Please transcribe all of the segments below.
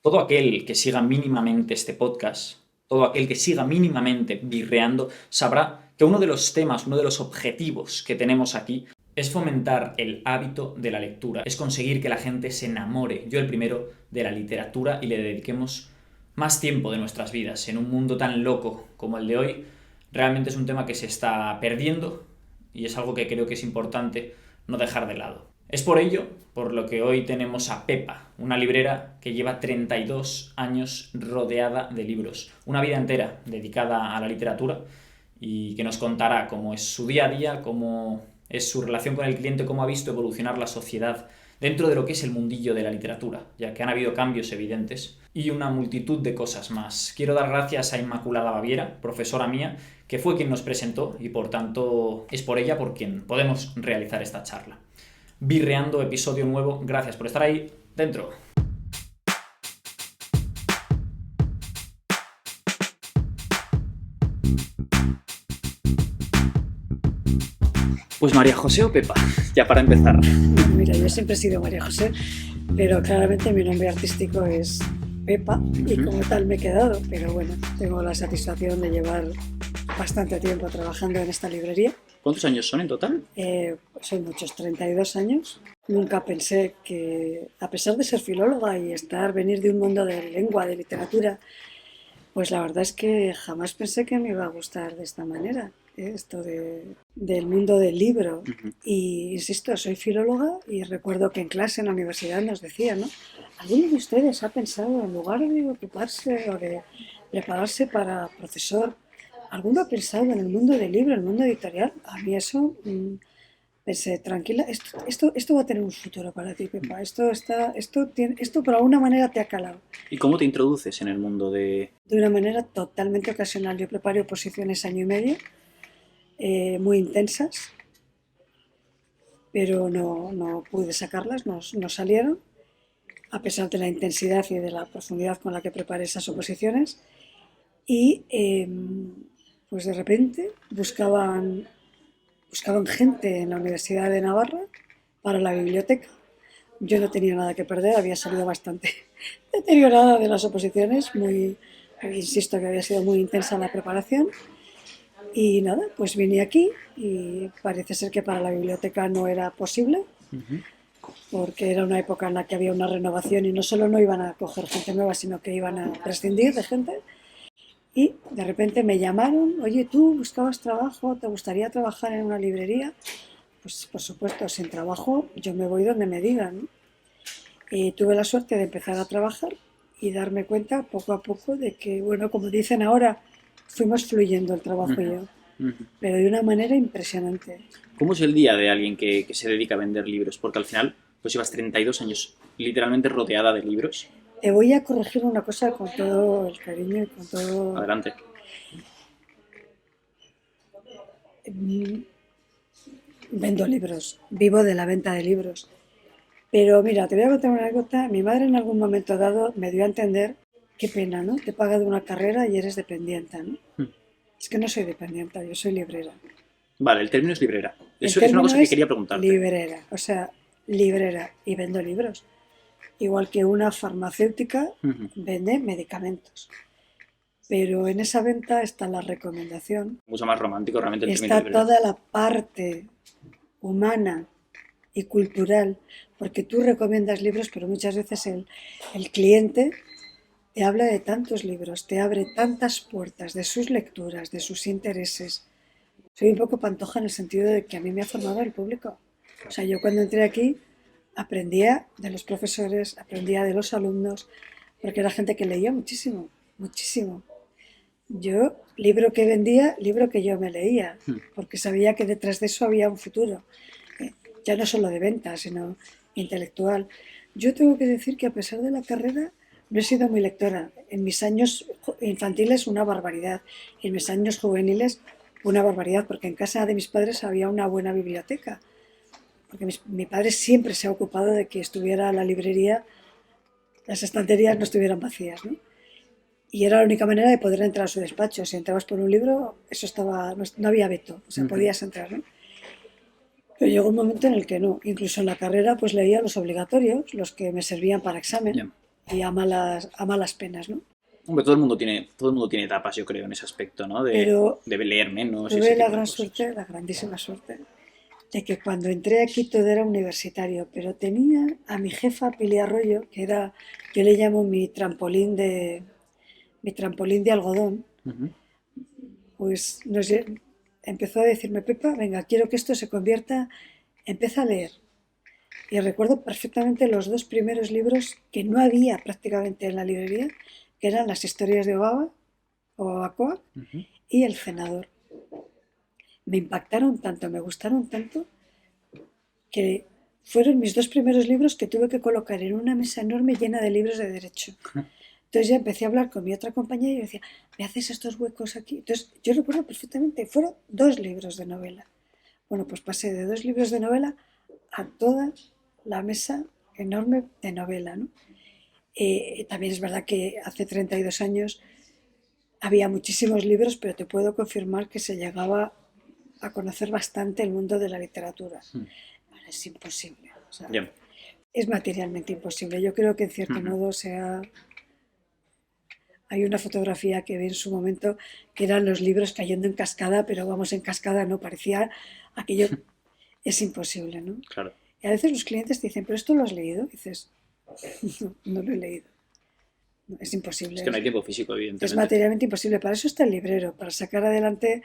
Todo aquel que siga mínimamente este podcast, todo aquel que siga mínimamente birreando, sabrá que uno de los temas, uno de los objetivos que tenemos aquí es fomentar el hábito de la lectura, es conseguir que la gente se enamore, yo el primero, de la literatura y le dediquemos más tiempo de nuestras vidas. En un mundo tan loco como el de hoy, realmente es un tema que se está perdiendo y es algo que creo que es importante no dejar de lado. Es por ello por lo que hoy tenemos a Pepa, una librera que lleva 32 años rodeada de libros, una vida entera dedicada a la literatura y que nos contará cómo es su día a día, cómo es su relación con el cliente, cómo ha visto evolucionar la sociedad dentro de lo que es el mundillo de la literatura, ya que han habido cambios evidentes y una multitud de cosas más. Quiero dar gracias a Inmaculada Baviera, profesora mía, que fue quien nos presentó y por tanto es por ella por quien podemos realizar esta charla. Birreando, episodio nuevo. Gracias por estar ahí dentro. Pues María José o Pepa, ya para empezar. Bueno, mira, yo siempre he sido María José, pero claramente mi nombre artístico es Pepa y como tal me he quedado, pero bueno, tengo la satisfacción de llevar bastante tiempo trabajando en esta librería. ¿Cuántos años son en total? Son muchos, 32 años. Nunca pensé que, a pesar de ser filóloga y venir de un mundo de lengua, de literatura, pues la verdad es que jamás pensé que me iba a gustar de esta manera, esto del mundo del libro. Y insisto, soy filóloga y recuerdo que en clase en la universidad nos decían, ¿no? ¿Alguno de ustedes ha pensado, en lugar de ocuparse o de prepararse para profesor, alguno ha pensado en el mundo del libro, en el mundo editorial? A mí eso, pensé, tranquila, esto va a tener un futuro para ti, Pepa. Esto por alguna manera te ha calado. ¿Y cómo te introduces en el mundo de...? De una manera totalmente ocasional. Yo preparé oposiciones año y medio, muy intensas, pero no pude sacarlas, no salieron, a pesar de la intensidad y de la profundidad con la que preparé esas oposiciones. Y pues de repente buscaban gente en la Universidad de Navarra para la biblioteca. Yo no tenía nada que perder, había salido bastante deteriorada de las oposiciones, insisto que había sido muy intensa la preparación. Y nada, pues vine aquí y parece ser que para la biblioteca no era posible, porque era una época en la que había una renovación y no solo no iban a coger gente nueva, sino que iban a prescindir de gente. Y de repente me llamaron, oye, ¿tú buscabas trabajo? ¿Te gustaría trabajar en una librería? Pues por supuesto, sin trabajo yo me voy donde me digan, ¿no? Y tuve la suerte de empezar a trabajar y darme cuenta poco a poco de que, bueno, como dicen ahora, fuimos fluyendo el trabajo y yo, pero de una manera impresionante. ¿Cómo es el día de alguien que se dedica a vender libros? Porque al final, pues llevas 32 años literalmente rodeada de libros. Te voy a corregir una cosa con todo el cariño y con todo... Adelante. Vendo libros, vivo de la venta de libros. Pero mira, te voy a contar una anécdota. Mi madre en algún momento dado me dio a entender, qué pena, ¿no? Te paga de una carrera y eres dependienta, ¿no? Es que no soy dependienta, yo soy librera. Vale, el término es librera. Eso es una cosa que quería preguntarte. Librera, o sea, librera y vendo libros. Igual que una farmacéutica vende medicamentos. Pero en esa venta está la recomendación. Mucho más romántico realmente el término Está librera. toda la parte humana y cultural, porque tú recomiendas libros, pero muchas veces el cliente te habla de tantos libros, te abre tantas puertas de sus lecturas, de sus intereses. Soy un poco pantoja en el sentido de que a mí me ha formado el público. O sea, yo cuando entré aquí aprendía de los profesores, aprendía de los alumnos, porque era gente que leía muchísimo, muchísimo. Yo, libro que vendía, libro que yo me leía, porque sabía que detrás de eso había un futuro. Ya no solo de venta, sino intelectual. Yo tengo que decir que a pesar de la carrera no he sido muy lectora. En mis años infantiles una barbaridad, en mis años juveniles una barbaridad, porque en casa de mis padres había una buena biblioteca, porque mi padre siempre se ha ocupado de que estuviera la librería, las estanterías no estuvieran vacías, ¿no? Y era la única manera de poder entrar a su despacho. Si entrabas por un libro, eso estaba, no había veto, o sea, podías entrar, ¿no? Pero llegó un momento en el que no. Incluso en la carrera pues leía los obligatorios, los que me servían para examen. a malas penas, ¿no? Hombre, todo el mundo tiene etapas, yo creo, en ese aspecto, ¿no? Pero De leer menos y ese tuve la tipo de gran cosas. suerte, la grandísima suerte, de que cuando entré aquí todo era universitario, pero tenía a mi jefa Pili Arroyo, que era, yo le llamo mi trampolín de algodón, Ujú. pues empezó a decirme, Pepa, venga, quiero que esto se convierta, empieza a leer. Y recuerdo perfectamente los dos primeros libros que no había prácticamente en la librería, que eran las historias de Obaba o Obacoa Ujú. y El Cenador. Me impactaron tanto, me gustaron tanto, que fueron mis dos primeros libros que tuve que colocar en una mesa enorme llena de libros de derecho. Entonces ya empecé a hablar con mi otra compañera y yo decía, ¿me haces estos huecos aquí? Entonces yo recuerdo perfectamente, fueron dos libros de novela. Bueno, pues pasé de dos libros de novela a toda la mesa enorme de novela, ¿no? También es verdad que hace 32 años había muchísimos libros, pero te puedo confirmar que se llegaba a conocer bastante el mundo de la literatura. Mm. Ahora es imposible, o sea, Ya. es materialmente imposible. Yo creo que en cierto Ujú. modo hay una fotografía que vi en su momento que eran los libros cayendo en cascada, pero vamos, en cascada no, parecía aquello, es imposible, ¿no? Claro. Y a veces los clientes te dicen, ¿pero esto lo has leído? Y dices, no, no lo he leído. No, es Es imposible, que no hay tiempo físico, es evidentemente. materialmente imposible. Para eso está el librero, para sacar adelante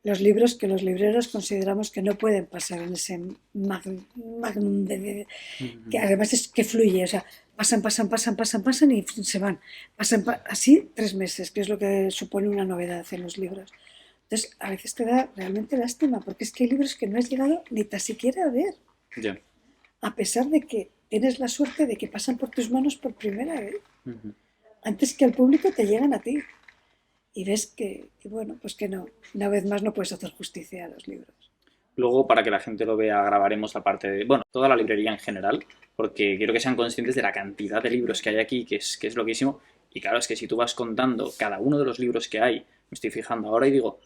los libros que los libreros consideramos que no pueden pasar en ese magnum que Ujú. además es que fluye, o sea, pasan y se van. Así 3 meses, que es lo que supone una novedad en los libros. Entonces, a veces te da realmente lástima, porque es que hay libros que no has llegado ni tan siquiera a ver, Ya. a pesar de que tienes la suerte de que pasan por tus manos por primera vez, Ujú. antes que al público te llegan a ti. Y ves bueno, pues que no, una vez más no puedes hacer justicia a los libros. Luego, para que la gente lo vea, grabaremos la parte de, bueno, toda la librería en general, porque quiero que sean conscientes de la cantidad de libros que hay aquí, que es loquísimo. Y claro, es que si tú vas contando cada uno de los libros que hay, me estoy fijando ahora y digo,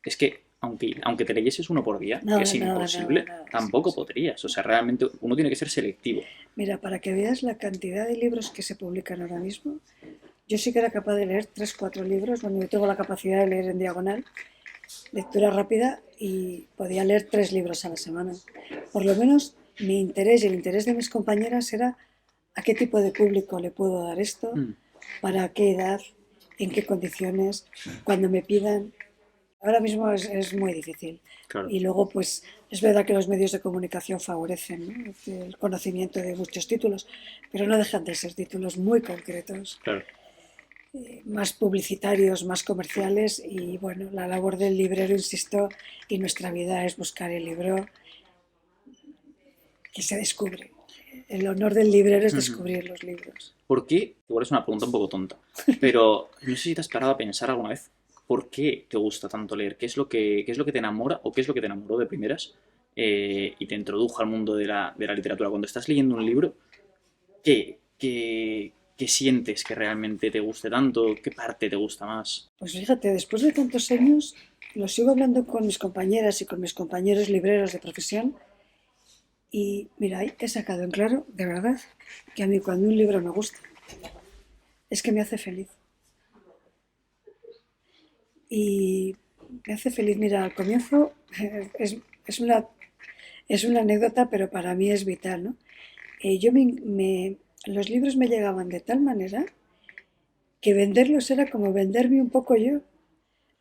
es que aunque te leyeses uno por día, que Nada, es nada, nada, imposible, nada. Sí, tampoco sí. podrías. O sea, realmente uno tiene que ser selectivo. Mira, para que veas la cantidad de libros que se publican ahora mismo, yo sí que era capaz de leer 3, 4 libros. Bueno, yo tengo la capacidad de leer en diagonal, lectura rápida, y podía leer 3 libros a la semana. Por lo menos mi interés y el interés de mis compañeras era a qué tipo de público le puedo dar esto, Mm. para qué edad, en qué condiciones, cuando me pidan. Ahora mismo es muy difícil. Claro, Y luego, pues, es verdad que los medios de comunicación favorecen, ¿no?, el conocimiento de muchos títulos, pero no dejan de ser títulos muy concretos, claro. más publicitarios, más comerciales. Y bueno, la labor del librero, insisto, y nuestra vida es buscar el libro que se descubre. El honor del librero es descubrir los libros. ¿Por qué? Igual es una pregunta un poco tonta, pero no sé si te has parado a pensar alguna vez por qué te gusta tanto leer, qué es lo que te enamora o qué es lo que te enamoró de primeras y te introdujo al mundo de la literatura. Cuando estás leyendo un libro, ¿qué sientes que realmente te guste tanto? ¿Qué parte te gusta más? Pues fíjate, después de tantos años, lo sigo hablando con mis compañeras y con mis compañeros libreros de profesión. Y mira, ahí he sacado en claro, de verdad, que a mí cuando un libro me gusta, es que me hace feliz. Y me hace feliz, mira, al comienzo es, es una, es una anécdota, pero para mí es vital, ¿no? Yo los libros me llegaban de tal manera que venderlos era como venderme un poco yo.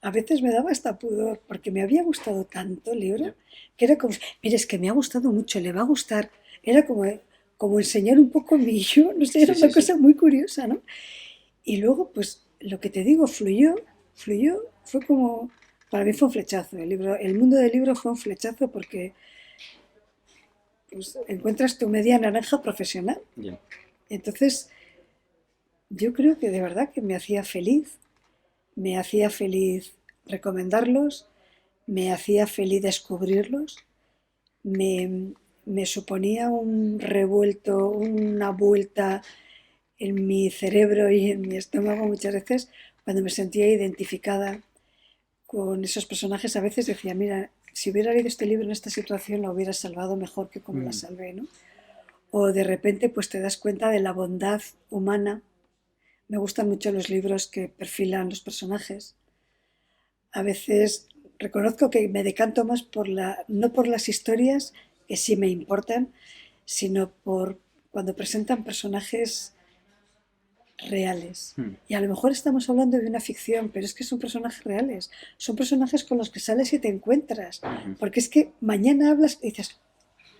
A veces me daba hasta pudor, porque me había gustado tanto el libro, Ya. que era como, mire, es que me ha gustado mucho, le va a gustar. Era como enseñar un poco mi yo, no sé, Sí, era una sí, sí. cosa muy curiosa, ¿no? Y luego, pues, lo que te digo, fluyó, fue como, para mí fue un flechazo el libro, el mundo del libro fue un flechazo, porque pues, encuentras tu media naranja profesional. Ya. Entonces, yo creo que de verdad que me hacía feliz recomendarlos, me hacía feliz descubrirlos, me, me suponía un revuelto, una vuelta en mi cerebro y en mi estómago muchas veces cuando me sentía identificada con esos personajes. A veces decía, mira, si hubiera leído este libro en esta situación la hubiera salvado mejor que como la Mm. salvé, ¿no? o de repente pues te das cuenta de la bondad humana. Me gustan mucho los libros que perfilan los personajes. A veces reconozco que me decanto más no por las historias, que sí me importan, sino por cuando presentan personajes reales. Y a lo mejor estamos hablando de una ficción, pero es que son personajes reales. Son personajes con los que sales y te encuentras. Porque es que mañana hablas y dices,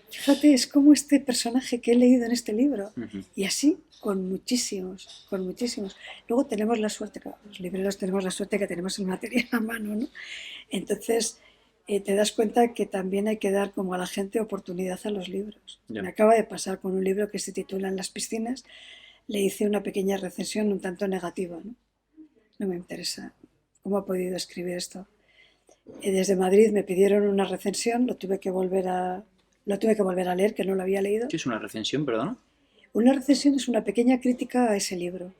fíjate, es como este personaje que he leído en este libro. Y así con muchísimos, con muchísimos. Luego tenemos la suerte, claro, los libreros tenemos la suerte que tenemos el material a mano, ¿no? Entonces te das cuenta que también hay que dar como a la gente oportunidad a los libros. Ya. Me acaba de pasar con un libro que se titula En las piscinas. Le hice una pequeña recensión un tanto negativa, ¿no? No me interesa cómo ha podido escribir esto. Desde Madrid me pidieron una recensión, lo tuve que volver a leer, que no lo había leído. ¿Qué es una recensión, perdona? Una recensión es una pequeña crítica a ese libro.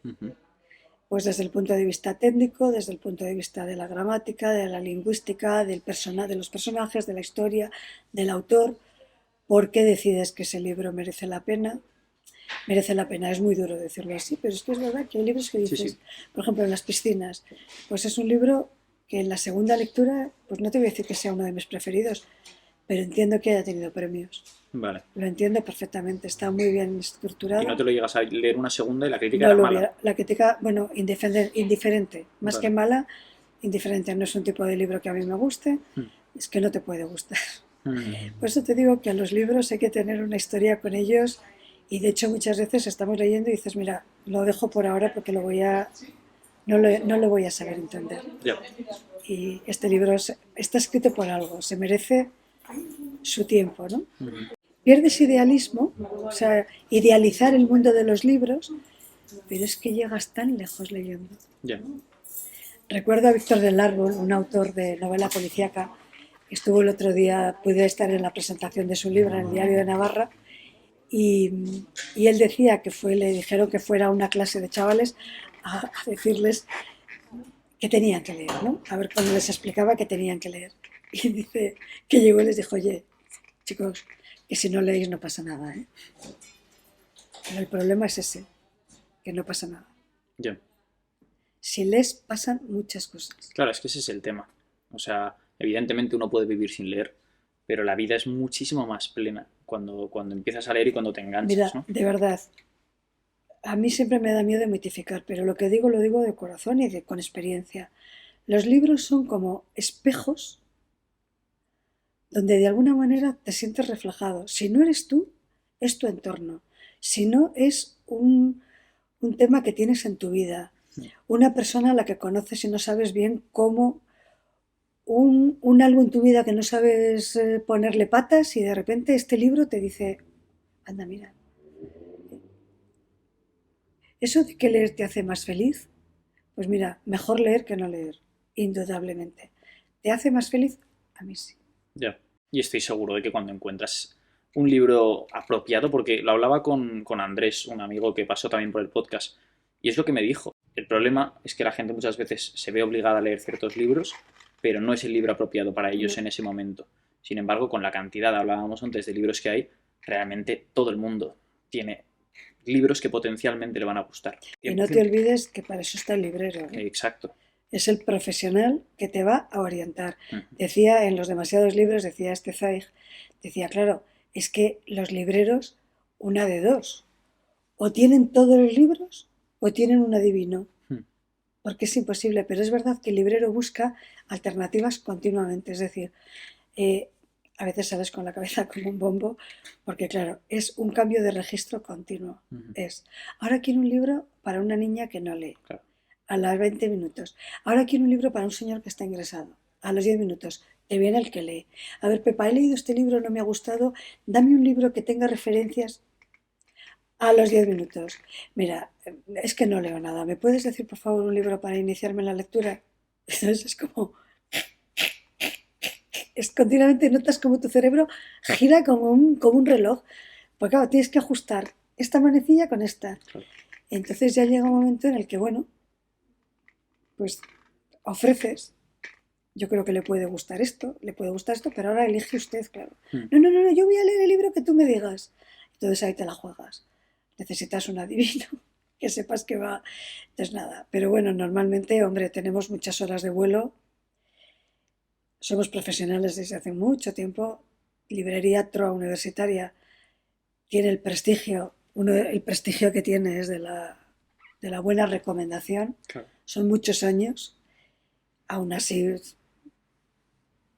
Pues desde el punto de vista técnico, desde el punto de vista de la gramática, de la lingüística, de los personajes, de la historia, del autor. ¿Por qué decides que ese libro merece la pena? Merece la pena, es muy duro decirlo así, pero es que es verdad que hay libros que dices, Sí. por ejemplo, En las piscinas, pues es un libro que en la segunda lectura, pues no te voy a decir que sea uno de mis preferidos, pero entiendo que haya tenido premios. Vale. Lo entiendo perfectamente, está muy bien estructurado. Y no te lo llegas a leer una segunda y la crítica No era lo mala. hubiera, la crítica, bueno, indiferente, más Vale. que mala, indiferente. No es un tipo de libro que a mí me guste, es que no te puede gustar. Por eso te digo que a los libros hay que tener una historia con ellos y de hecho muchas veces estamos leyendo y dices, mira, lo dejo por ahora porque no lo voy a saber entender. Ya. Y este libro está escrito por algo, se merece su tiempo, ¿no? Pierdes idealismo, o sea, idealizar el mundo de los libros, pero es que llegas tan lejos leyendo. Ya. Recuerdo a Víctor del Árbol, un autor de novela policíaca, que estuvo el otro día, pude estar en la presentación de su libro en el Diario de Navarra, y él decía que le dijeron que fuera a una clase de chavales a decirles que tenían que leer, ¿no? A ver cuando les explicaba que tenían que leer. Y dice que llegó y les dijo, oye, chicos, que si no leéis no pasa nada, ¿eh? Pero el problema es ese, que no pasa nada. Ya. Si lees, pasan muchas cosas. Claro, es que ese es el tema. O sea, evidentemente uno puede vivir sin leer, pero la vida es muchísimo más plena cuando empiezas a leer y cuando te enganchas, Mira, ¿no? de verdad, a mí siempre me da miedo mitificar, pero lo que digo lo digo de corazón y con experiencia. Los libros son como espejos donde de alguna manera te sientes reflejado. Si no eres tú, es tu entorno. Si no, es un tema que tienes en tu vida. Una persona a la que conoces y no sabes bien cómo, un algo en tu vida que no sabes ponerle patas y de repente este libro te dice, anda, mira, ¿eso de que leer te hace más feliz? Pues mira, mejor leer que no leer, indudablemente. ¿Te hace más feliz? A mí sí. Ya. Y estoy seguro de que cuando encuentras un libro apropiado, porque lo hablaba con Andrés, un amigo que pasó también por el podcast, y es lo que me dijo. El problema es que la gente muchas veces se ve obligada a leer ciertos libros, pero no es el libro apropiado para ellos en ese momento. Sin embargo, con la cantidad, hablábamos antes, de libros que hay, realmente todo el mundo tiene libros que potencialmente le van a gustar. Y no te olvides que para eso está el librero, ¿eh? Exacto. Es el profesional que te va a orientar. Decía en los demasiados libros, decía este Zweig, decía, claro, es que los libreros, una de dos, o tienen todos los libros o tienen un adivino, porque es imposible, pero es verdad que el librero busca alternativas continuamente, es decir, a veces sales con la cabeza como un bombo, porque claro, es un cambio de registro continuo. Ahora quiero un libro para una niña que no lee. Claro. A los 20 minutos. Ahora quiero un libro para un señor que está ingresado. A los 10 minutos. Te viene el que lee. A ver, Pepa, he leído este libro, no me ha gustado. Dame un libro que tenga referencias. A los 10 minutos. Mira, es que no leo nada. ¿Me puedes decir, por favor, un libro para iniciarme en la lectura? Entonces es como... continuamente notas como tu cerebro gira como un reloj. Porque claro, tienes que ajustar esta manecilla con esta. Entonces ya llega un momento en el que, bueno, pues ofreces, yo creo que le puede gustar esto, pero ahora elige usted, claro. No, yo voy a leer el libro que tú me digas. Entonces ahí te la juegas. Necesitas un adivino que sepas que va. Entonces nada, pero bueno, normalmente, hombre, tenemos muchas horas de vuelo, somos profesionales desde hace mucho tiempo. Librería Troa Universitaria tiene el prestigio, el prestigio que tiene es de la buena recomendación. Claro. Son muchos años, aún así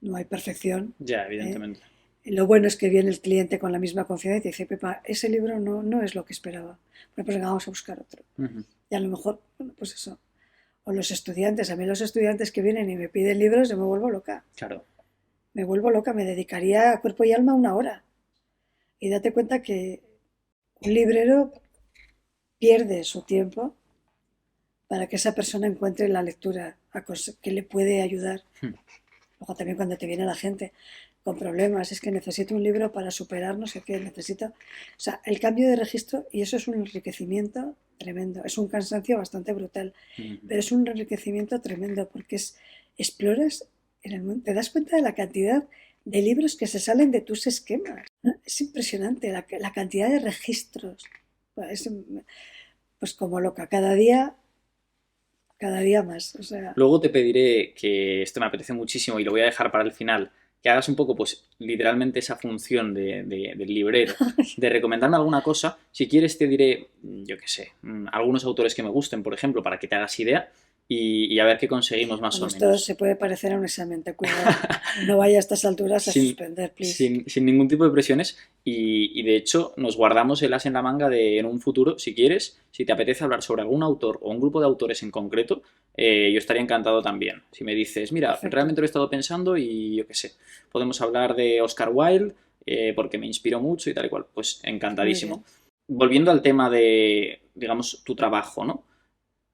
no hay perfección. Ya, evidentemente. Lo bueno es que viene el cliente con la misma confianza y te dice, Pepa, ese libro no es lo que esperaba. Bueno, pues venga, vamos a buscar otro. Y a lo mejor, bueno, pues eso. O los estudiantes, a mí los estudiantes que vienen y me piden libros, yo me vuelvo loca. Claro. Me vuelvo loca, me dedicaría a cuerpo y alma 1 hora. Y date cuenta que un librero pierde su tiempo para que esa persona encuentre la lectura que le puede ayudar. Luego también cuando te viene la gente con problemas, es que necesito un libro para superar no sé qué, necesito... O sea, el cambio de registro, y eso es un enriquecimiento tremendo, es un cansancio bastante brutal, pero es un enriquecimiento tremendo porque exploras en el mundo, te das cuenta de la cantidad de libros que se salen de tus esquemas, ¿no? Es impresionante la cantidad de registros. Es, pues como loca, cada día más. O sea, Luego te pediré, que esto me apetece muchísimo y lo voy a dejar para el final, que hagas un poco, pues, literalmente esa función del librero, de recomendarme alguna cosa. Si quieres te diré, yo qué sé, algunos autores que me gusten, por ejemplo, para que te hagas idea y a ver qué conseguimos más bueno, o esto menos. se puede parecer a un examen, te cuidado. No vaya a estas alturas a Sin, suspender, please. sin ningún tipo de presiones y de hecho nos guardamos el as en la manga de en un futuro, si quieres, si te apetece hablar sobre algún autor o un grupo de autores en concreto, yo estaría encantado también. Si me dices, mira, Perfecto. realmente lo he estado pensando y yo qué sé, podemos hablar de Oscar Wilde porque me inspiró mucho y tal y cual, pues encantadísimo. Volviendo al tema de, digamos, tu trabajo, ¿no?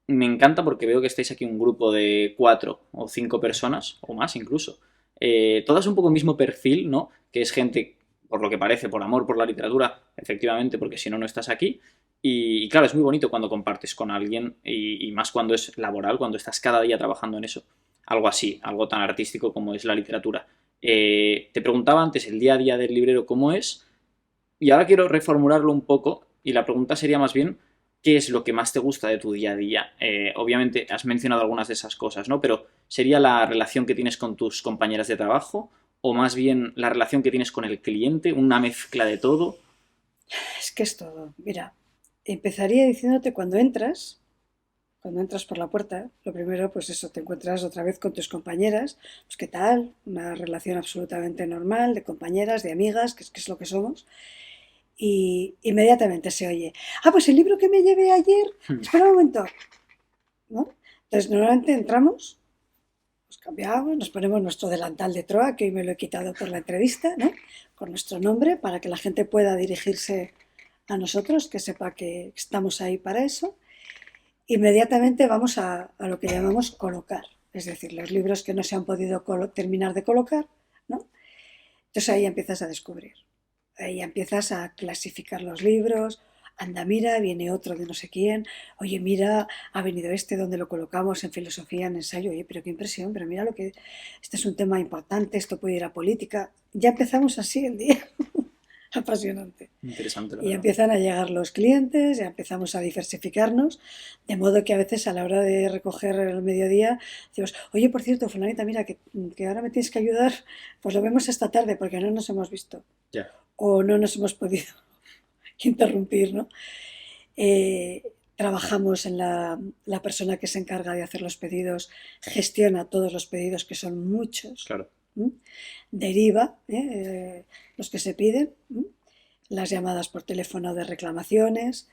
Me encanta porque veo que estáis aquí un grupo de 4 o 5 personas, o más incluso. Todas un poco el mismo perfil, ¿no? Que es gente, por lo que parece, por amor por la literatura, efectivamente, porque si no, no estás aquí. Y claro, es muy bonito cuando compartes con alguien, y más cuando es laboral, cuando estás cada día trabajando en eso. Algo así, algo tan artístico como es la literatura. Te preguntaba antes el día a día del librero cómo es, y ahora quiero reformularlo un poco, y la pregunta sería más bien, ¿qué es lo que más te gusta de tu día a día? Obviamente has mencionado algunas de esas cosas, ¿no? Pero ¿sería la relación que tienes con tus compañeras de trabajo? ¿O más bien la relación que tienes con el cliente? ¿Una mezcla de todo? Es que es todo. Mira, empezaría diciéndote cuando entras por la puerta, lo primero, pues eso, te encuentras otra vez con tus compañeras, pues qué tal, una relación absolutamente normal, de compañeras, de amigas, que es lo que somos, y inmediatamente se oye, pues el libro que me llevé ayer, espera un momento, ¿no? Entonces normalmente entramos, nos cambiamos, nos ponemos nuestro delantal de Troa, que hoy me lo he quitado por la entrevista, ¿no? Con nuestro nombre, para que la gente pueda dirigirse a nosotros, que sepa que estamos ahí para eso. Inmediatamente vamos a lo que llamamos colocar, es decir, los libros que no se han podido terminar de colocar, ¿no? Entonces ahí empiezas a descubrir, ahí empiezas a clasificar los libros, anda, mira, viene otro de no sé quién, oye, mira, ha venido este donde lo colocamos en filosofía, en ensayo, oye, pero qué impresión, pero mira lo que, este es un tema importante, esto puede ir a política, ya empezamos así el día. Apasionante. Interesante, la Y verdad. empiezan a llegar los clientes, ya empezamos a diversificarnos, de modo que a veces a la hora de recoger el mediodía decimos, oye, por cierto, fulanita, mira, que ahora me tienes que ayudar, pues lo vemos esta tarde porque no nos hemos visto Ya. o no nos hemos podido interrumpir, ¿no? Trabajamos en la persona que se encarga de hacer los pedidos, gestiona todos los pedidos, que son muchos, Claro. deriva los que se piden, las llamadas por teléfono de reclamaciones,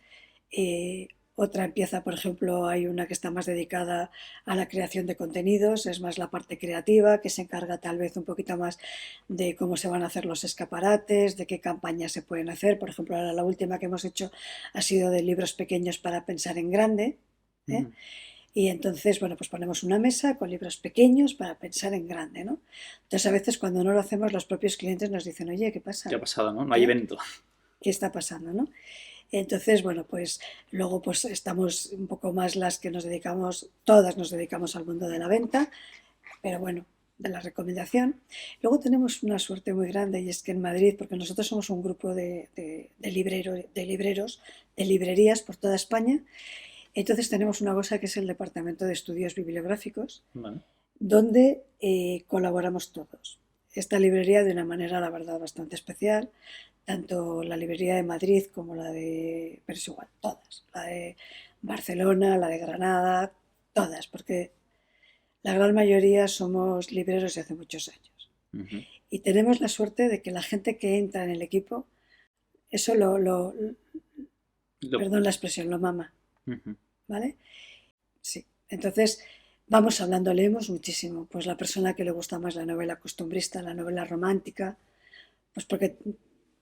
otra empieza, por ejemplo, hay una que está más dedicada a la creación de contenidos, es más la parte creativa, que se encarga tal vez un poquito más de cómo se van a hacer los escaparates, de qué campañas se pueden hacer. Por ejemplo, ahora la última que hemos hecho ha sido de libros pequeños para pensar en grande, ¿eh? Y entonces, bueno, pues ponemos una mesa con libros pequeños para pensar en grande, ¿no? Entonces, a veces cuando no lo hacemos, los propios clientes nos dicen, oye, ¿qué pasa? ¿Qué ha pasado, no? No hay evento. ¿Qué está pasando, no? Entonces, bueno, pues luego pues estamos un poco más las que nos dedicamos, todas nos dedicamos al mundo de la venta, pero bueno, de la recomendación. Luego tenemos una suerte muy grande, y es que en Madrid, porque nosotros somos un grupo de libreros, de librerías por toda España, entonces tenemos una cosa que es el Departamento de Estudios Bibliográficos, Vale. donde colaboramos todos. Esta librería de una manera, la verdad, bastante especial, tanto la librería de Madrid como la de, pero es igual, todas, la de Barcelona, la de Granada, todas, porque la gran mayoría somos libreros de hace muchos años. Ujú. Y tenemos la suerte de que la gente que entra en el equipo, eso Lo- perdón la expresión, lo mama, Ujú. ¿vale? Sí. Entonces, vamos hablando, leemos muchísimo. Pues la persona que le gusta más la novela costumbrista, la novela romántica, pues porque,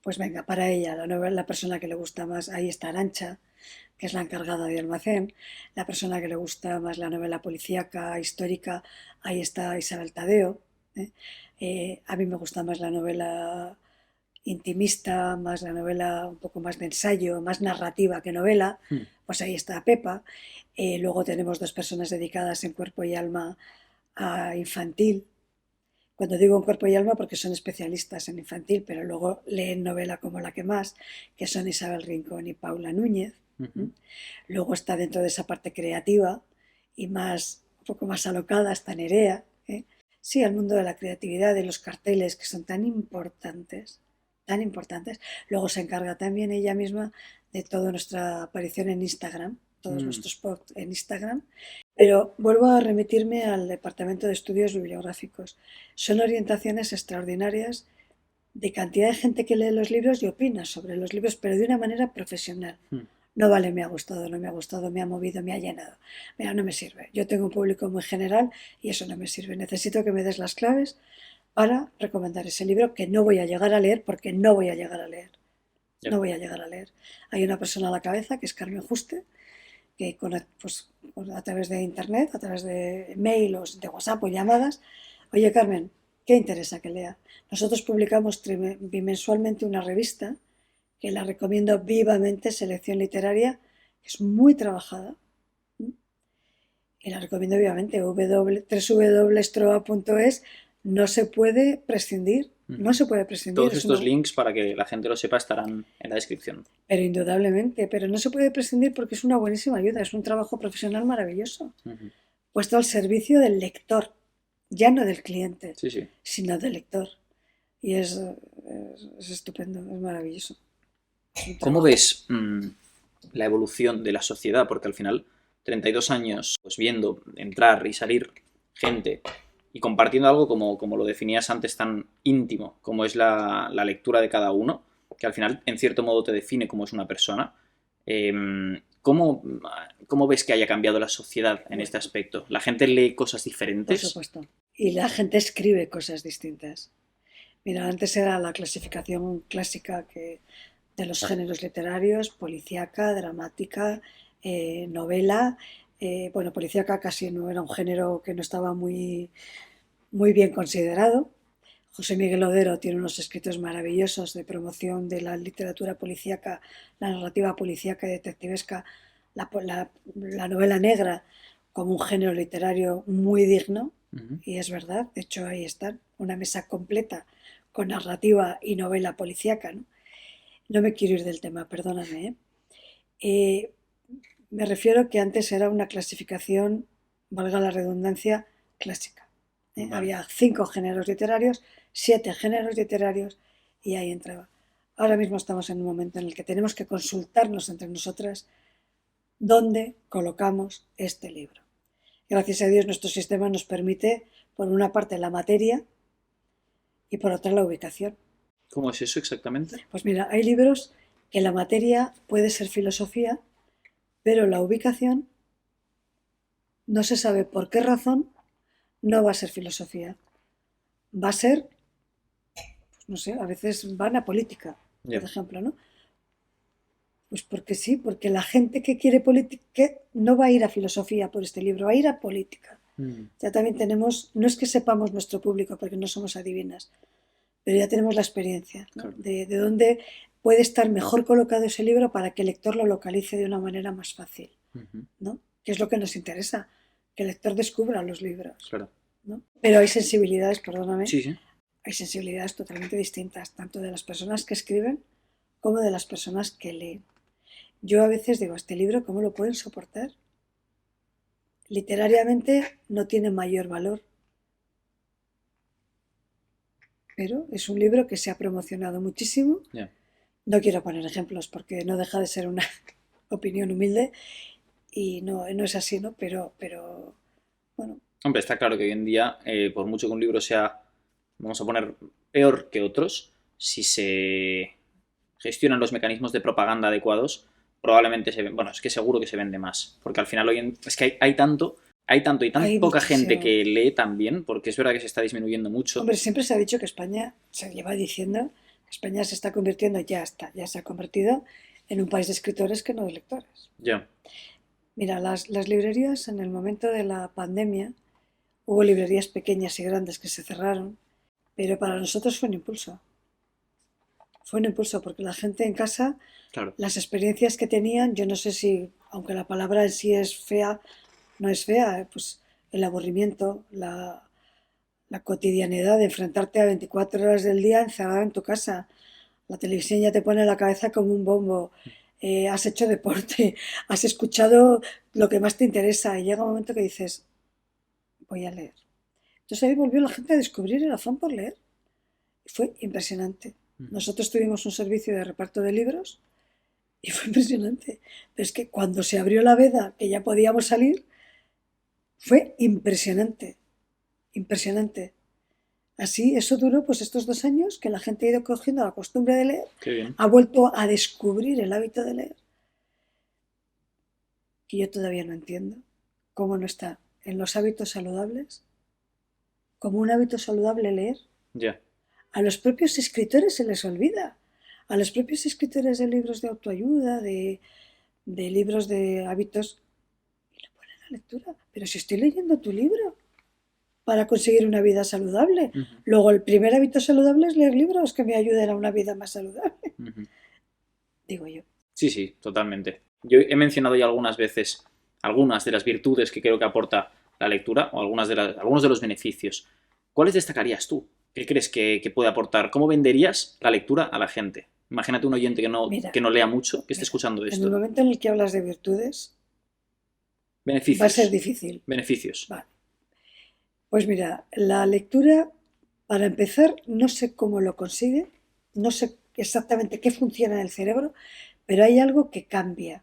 pues venga, para ella, la persona que le gusta más, ahí está Arantxa, que es la encargada de almacén. La persona que le gusta más la novela policíaca, histórica, ahí está Isabel Tadeo. ¿eh? A mí me gusta más la novela intimista, más la novela un poco más de ensayo, más narrativa que novela, Mm. pues ahí está Pepa. Luego tenemos dos personas dedicadas en cuerpo y alma a infantil. Cuando digo en cuerpo y alma porque son especialistas en infantil, pero luego leen novela como la que más, que son Isabel Rincón y Paula Núñez. Ujú. Luego está dentro de esa parte creativa y más, un poco más alocada, está Nerea. ¿eh? Sí, al mundo de la creatividad, de los carteles que son tan importantes, tan importantes. Luego se encarga también ella misma de toda nuestra aparición en Instagram, todos Mm. nuestros posts en Instagram. Pero vuelvo a remitirme al Departamento de Estudios Bibliográficos. Son orientaciones extraordinarias de cantidad de gente que lee los libros y opina sobre los libros, pero de una manera profesional. Mm. No vale, me ha gustado, no me ha gustado, me ha movido, me ha llenado. Mira, no me sirve. Yo tengo un público muy general y eso no me sirve. Necesito que me des las claves para recomendar ese libro que no voy a llegar a leer porque no voy a llegar a leer. Ya. No voy a llegar a leer. Hay una persona a la cabeza que es Carmen Juste, que pues, a través de internet, a través de mail o de WhatsApp o llamadas, oye Carmen, ¿qué interesa que lea? Nosotros publicamos bimensualmente una revista que la recomiendo vivamente, Selección Literaria, que es muy trabajada. Y la recomiendo vivamente, www.stroa.es. No se puede prescindir, no se puede prescindir. Todos estos links, para que la gente lo sepa, estarán en la descripción. Pero indudablemente, pero no se puede prescindir porque es una buenísima ayuda, es un trabajo profesional maravilloso, Ujú. puesto al servicio del lector, ya no del cliente, Sí, sí. sino del lector. Y es estupendo, es maravilloso. ¿Cómo ves la evolución de la sociedad? Porque al final, 32 años, pues viendo entrar y salir gente y compartiendo algo como lo definías antes, tan íntimo, como es la lectura de cada uno, que al final, en cierto modo, te define como es una persona. ¿Cómo ves que haya cambiado la sociedad en este aspecto? ¿La gente lee cosas Por diferentes? supuesto. Y la gente escribe cosas distintas. Mira, antes era la clasificación clásica de los géneros literarios, policíaca, dramática, novela. Bueno, policíaca casi no era un género que no estaba muy, muy bien considerado. José Miguel Odero tiene unos escritos maravillosos de promoción de la literatura policíaca, la narrativa policíaca y detectivesca, la novela negra como un género literario muy digno, Ujú. y es verdad, de hecho ahí están, una mesa completa con narrativa y novela policíaca. No me quiero ir del tema, perdóname. Me refiero que antes era una clasificación, valga la redundancia, clásica. Vale. Había 5 géneros literarios, 7 géneros literarios y ahí entraba. Ahora mismo estamos en un momento en el que tenemos que consultarnos entre nosotras dónde colocamos este libro. Gracias a Dios nuestro sistema nos permite, por una parte, la materia y por otra, la ubicación. ¿Cómo es eso exactamente? Pues mira, hay libros que la materia puede ser filosofía, pero la ubicación no se sabe por qué razón no va a ser filosofía. Va a ser, pues no sé, a veces van a política, por ejemplo, ¿no? Pues porque sí, porque la gente que quiere política no va a ir a filosofía por este libro, va a ir a política. Ya también tenemos, no es que sepamos nuestro público porque no somos adivinas, pero ya tenemos la experiencia, ¿no? Claro. de dónde puede estar mejor colocado ese libro para que el lector lo localice de una manera más fácil, Ujú. ¿no? Que es lo que nos interesa, que el lector descubra los libros. Claro. ¿no? Pero hay sensibilidades, perdóname, Sí, sí. hay sensibilidades totalmente distintas, tanto de las personas que escriben como de las personas que leen. Yo a veces digo, este libro, ¿cómo lo pueden soportar? Literariamente no tiene mayor valor, pero es un libro que se ha promocionado muchísimo. Ya. No quiero poner ejemplos porque no deja de ser una opinión humilde y no es así, ¿no? Pero bueno, Hombre, está claro que hoy en día, por mucho que un libro sea, vamos a poner, peor que otros, si se gestionan los mecanismos de propaganda adecuados, probablemente se ven, bueno, es que seguro que se vende más, porque al final es que hay tanto y tan hay poca gente muchísimo. que lee también, porque es verdad que se está disminuyendo mucho. Hombre, siempre se ha dicho que España, se lleva diciendo, que España se está convirtiendo, ya se ha convertido en un país de escritores que no de lectores. Ya, Mira, las librerías en el momento de la pandemia, hubo librerías pequeñas y grandes que se cerraron, pero para nosotros fue un impulso. Fue un impulso porque la gente en casa, claro. las experiencias que tenían, yo no sé si, aunque la palabra en sí es fea, no es fea, pues el aburrimiento, la cotidianidad de enfrentarte a 24 horas del día encerrada en tu casa. La televisión ya te pone la cabeza como un bombo. Has hecho deporte, has escuchado lo que más te interesa y llega un momento que dices, voy a leer. Entonces ahí volvió la gente a descubrir el afán por leer. Fue impresionante. Ujú. Nosotros tuvimos un servicio de reparto de libros y fue impresionante. Pero es que cuando se abrió la veda, que ya podíamos salir, fue impresionante. Impresionante. Así, eso duró pues estos 2 años que la gente ha ido cogiendo la costumbre de leer, Qué bien. ha vuelto a descubrir el hábito de leer, que yo todavía no entiendo cómo no está en los hábitos saludables, como un hábito saludable leer. Ya. A los propios escritores se les olvida. A los propios escritores de libros de autoayuda, de libros de hábitos, y le ponen la lectura. Pero si estoy leyendo tu libro para conseguir una vida saludable. Ujú, Luego, el primer hábito saludable es leer libros que me ayuden a una vida más saludable, ujú. digo yo. Sí, sí, totalmente. Yo he mencionado ya algunas veces algunas de las virtudes que creo que aporta la lectura o algunos de los beneficios. ¿Cuáles destacarías tú? ¿Qué crees que puede aportar? ¿Cómo venderías la lectura a la gente? Imagínate un oyente Mira, que no lea mucho, que esté mira, escuchando en el esto. momento en el que hablas de virtudes, va a ser Beneficios. difícil. Beneficios. Vale. Pues mira, la lectura, para empezar, no sé cómo lo consigue, no sé exactamente qué funciona en el cerebro, pero hay algo que cambia.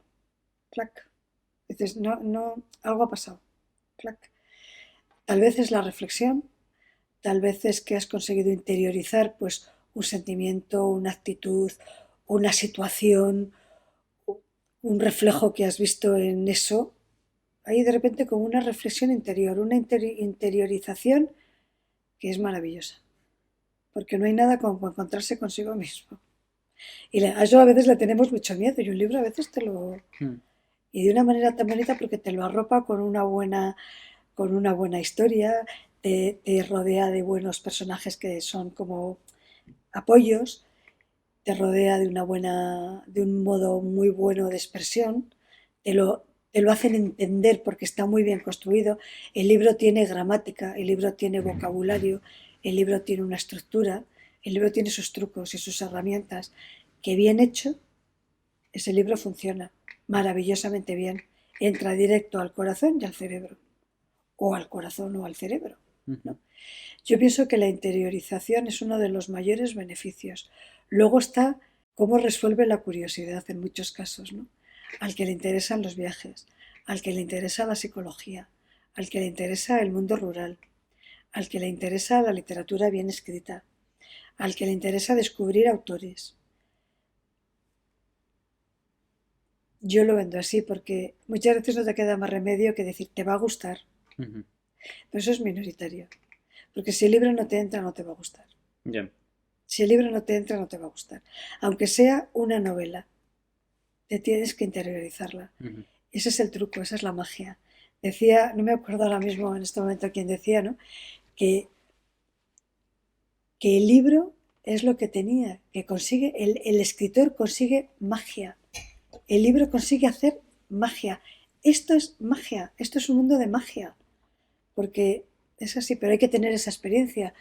Clac. Dices, no, no, algo ha pasado. Clac. Tal vez es la reflexión, tal vez es que has conseguido interiorizar pues un sentimiento, una actitud, una situación, un reflejo que has visto en eso. Hay de repente como una reflexión interior, una interiorización que es maravillosa, porque no hay nada como encontrarse consigo mismo. Y a eso a veces le tenemos mucho miedo y un libro a veces te lo... Mm, Y de una manera tan bonita porque te lo arropa con una buena historia, te rodea de buenos personajes que son como apoyos, te rodea de un modo muy bueno de expresión, te lo hacen entender porque está muy bien construido. El libro tiene gramática, el libro tiene vocabulario, el libro tiene una estructura, el libro tiene sus trucos y sus herramientas, que bien hecho, ese libro funciona maravillosamente bien. Entra directo al corazón y al cerebro, o al corazón o al cerebro, ujú. ¿no? Yo pienso que la interiorización es uno de los mayores beneficios. Luego está cómo resuelve la curiosidad en muchos casos, ¿no? Al que le interesan los viajes, al que le interesa la psicología, al que le interesa el mundo rural, al que le interesa la literatura bien escrita, al que le interesa descubrir autores. Yo lo vendo así porque muchas veces no te queda más remedio que decir te va a gustar, Ujú. pero eso es minoritario, porque si el libro no te entra no te va a gustar. Ya. Si el libro no te entra, no te va a gustar. Aunque sea una novela, te tienes que interiorizarla. Ujú. Ese es el truco, esa es la magia. Decía, no me acuerdo ahora mismo en este momento quién decía, ¿no? Que, que el libro es lo que tenía, que consigue, el escritor consigue magia. El libro consigue hacer magia. Esto es magia, esto es un mundo de magia. Porque es así, pero hay que tener esa experiencia.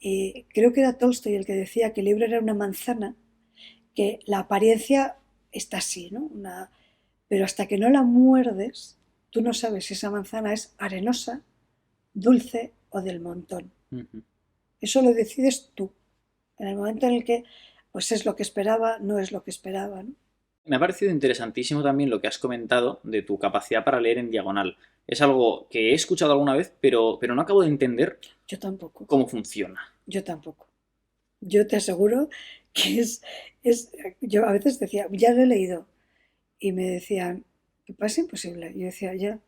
Y creo que era Tolstoy el que decía que el libro era una manzana, que la apariencia está así, ¿no? Pero hasta que no la muerdes, tú no sabes si esa manzana es arenosa, dulce o del montón. Ujú. Eso lo decides tú. En el momento en el que pues es lo que esperaba, no es lo que esperaba, ¿no? Me ha parecido interesantísimo también lo que has comentado de tu capacidad para leer en diagonal. Es algo que he escuchado alguna vez, pero no acabo de entender Yo tampoco, cómo funciona. yo tampoco. Yo te aseguro que es, yo a veces decía, ya lo he leído, y me decían, es imposible. Y yo decía, ya.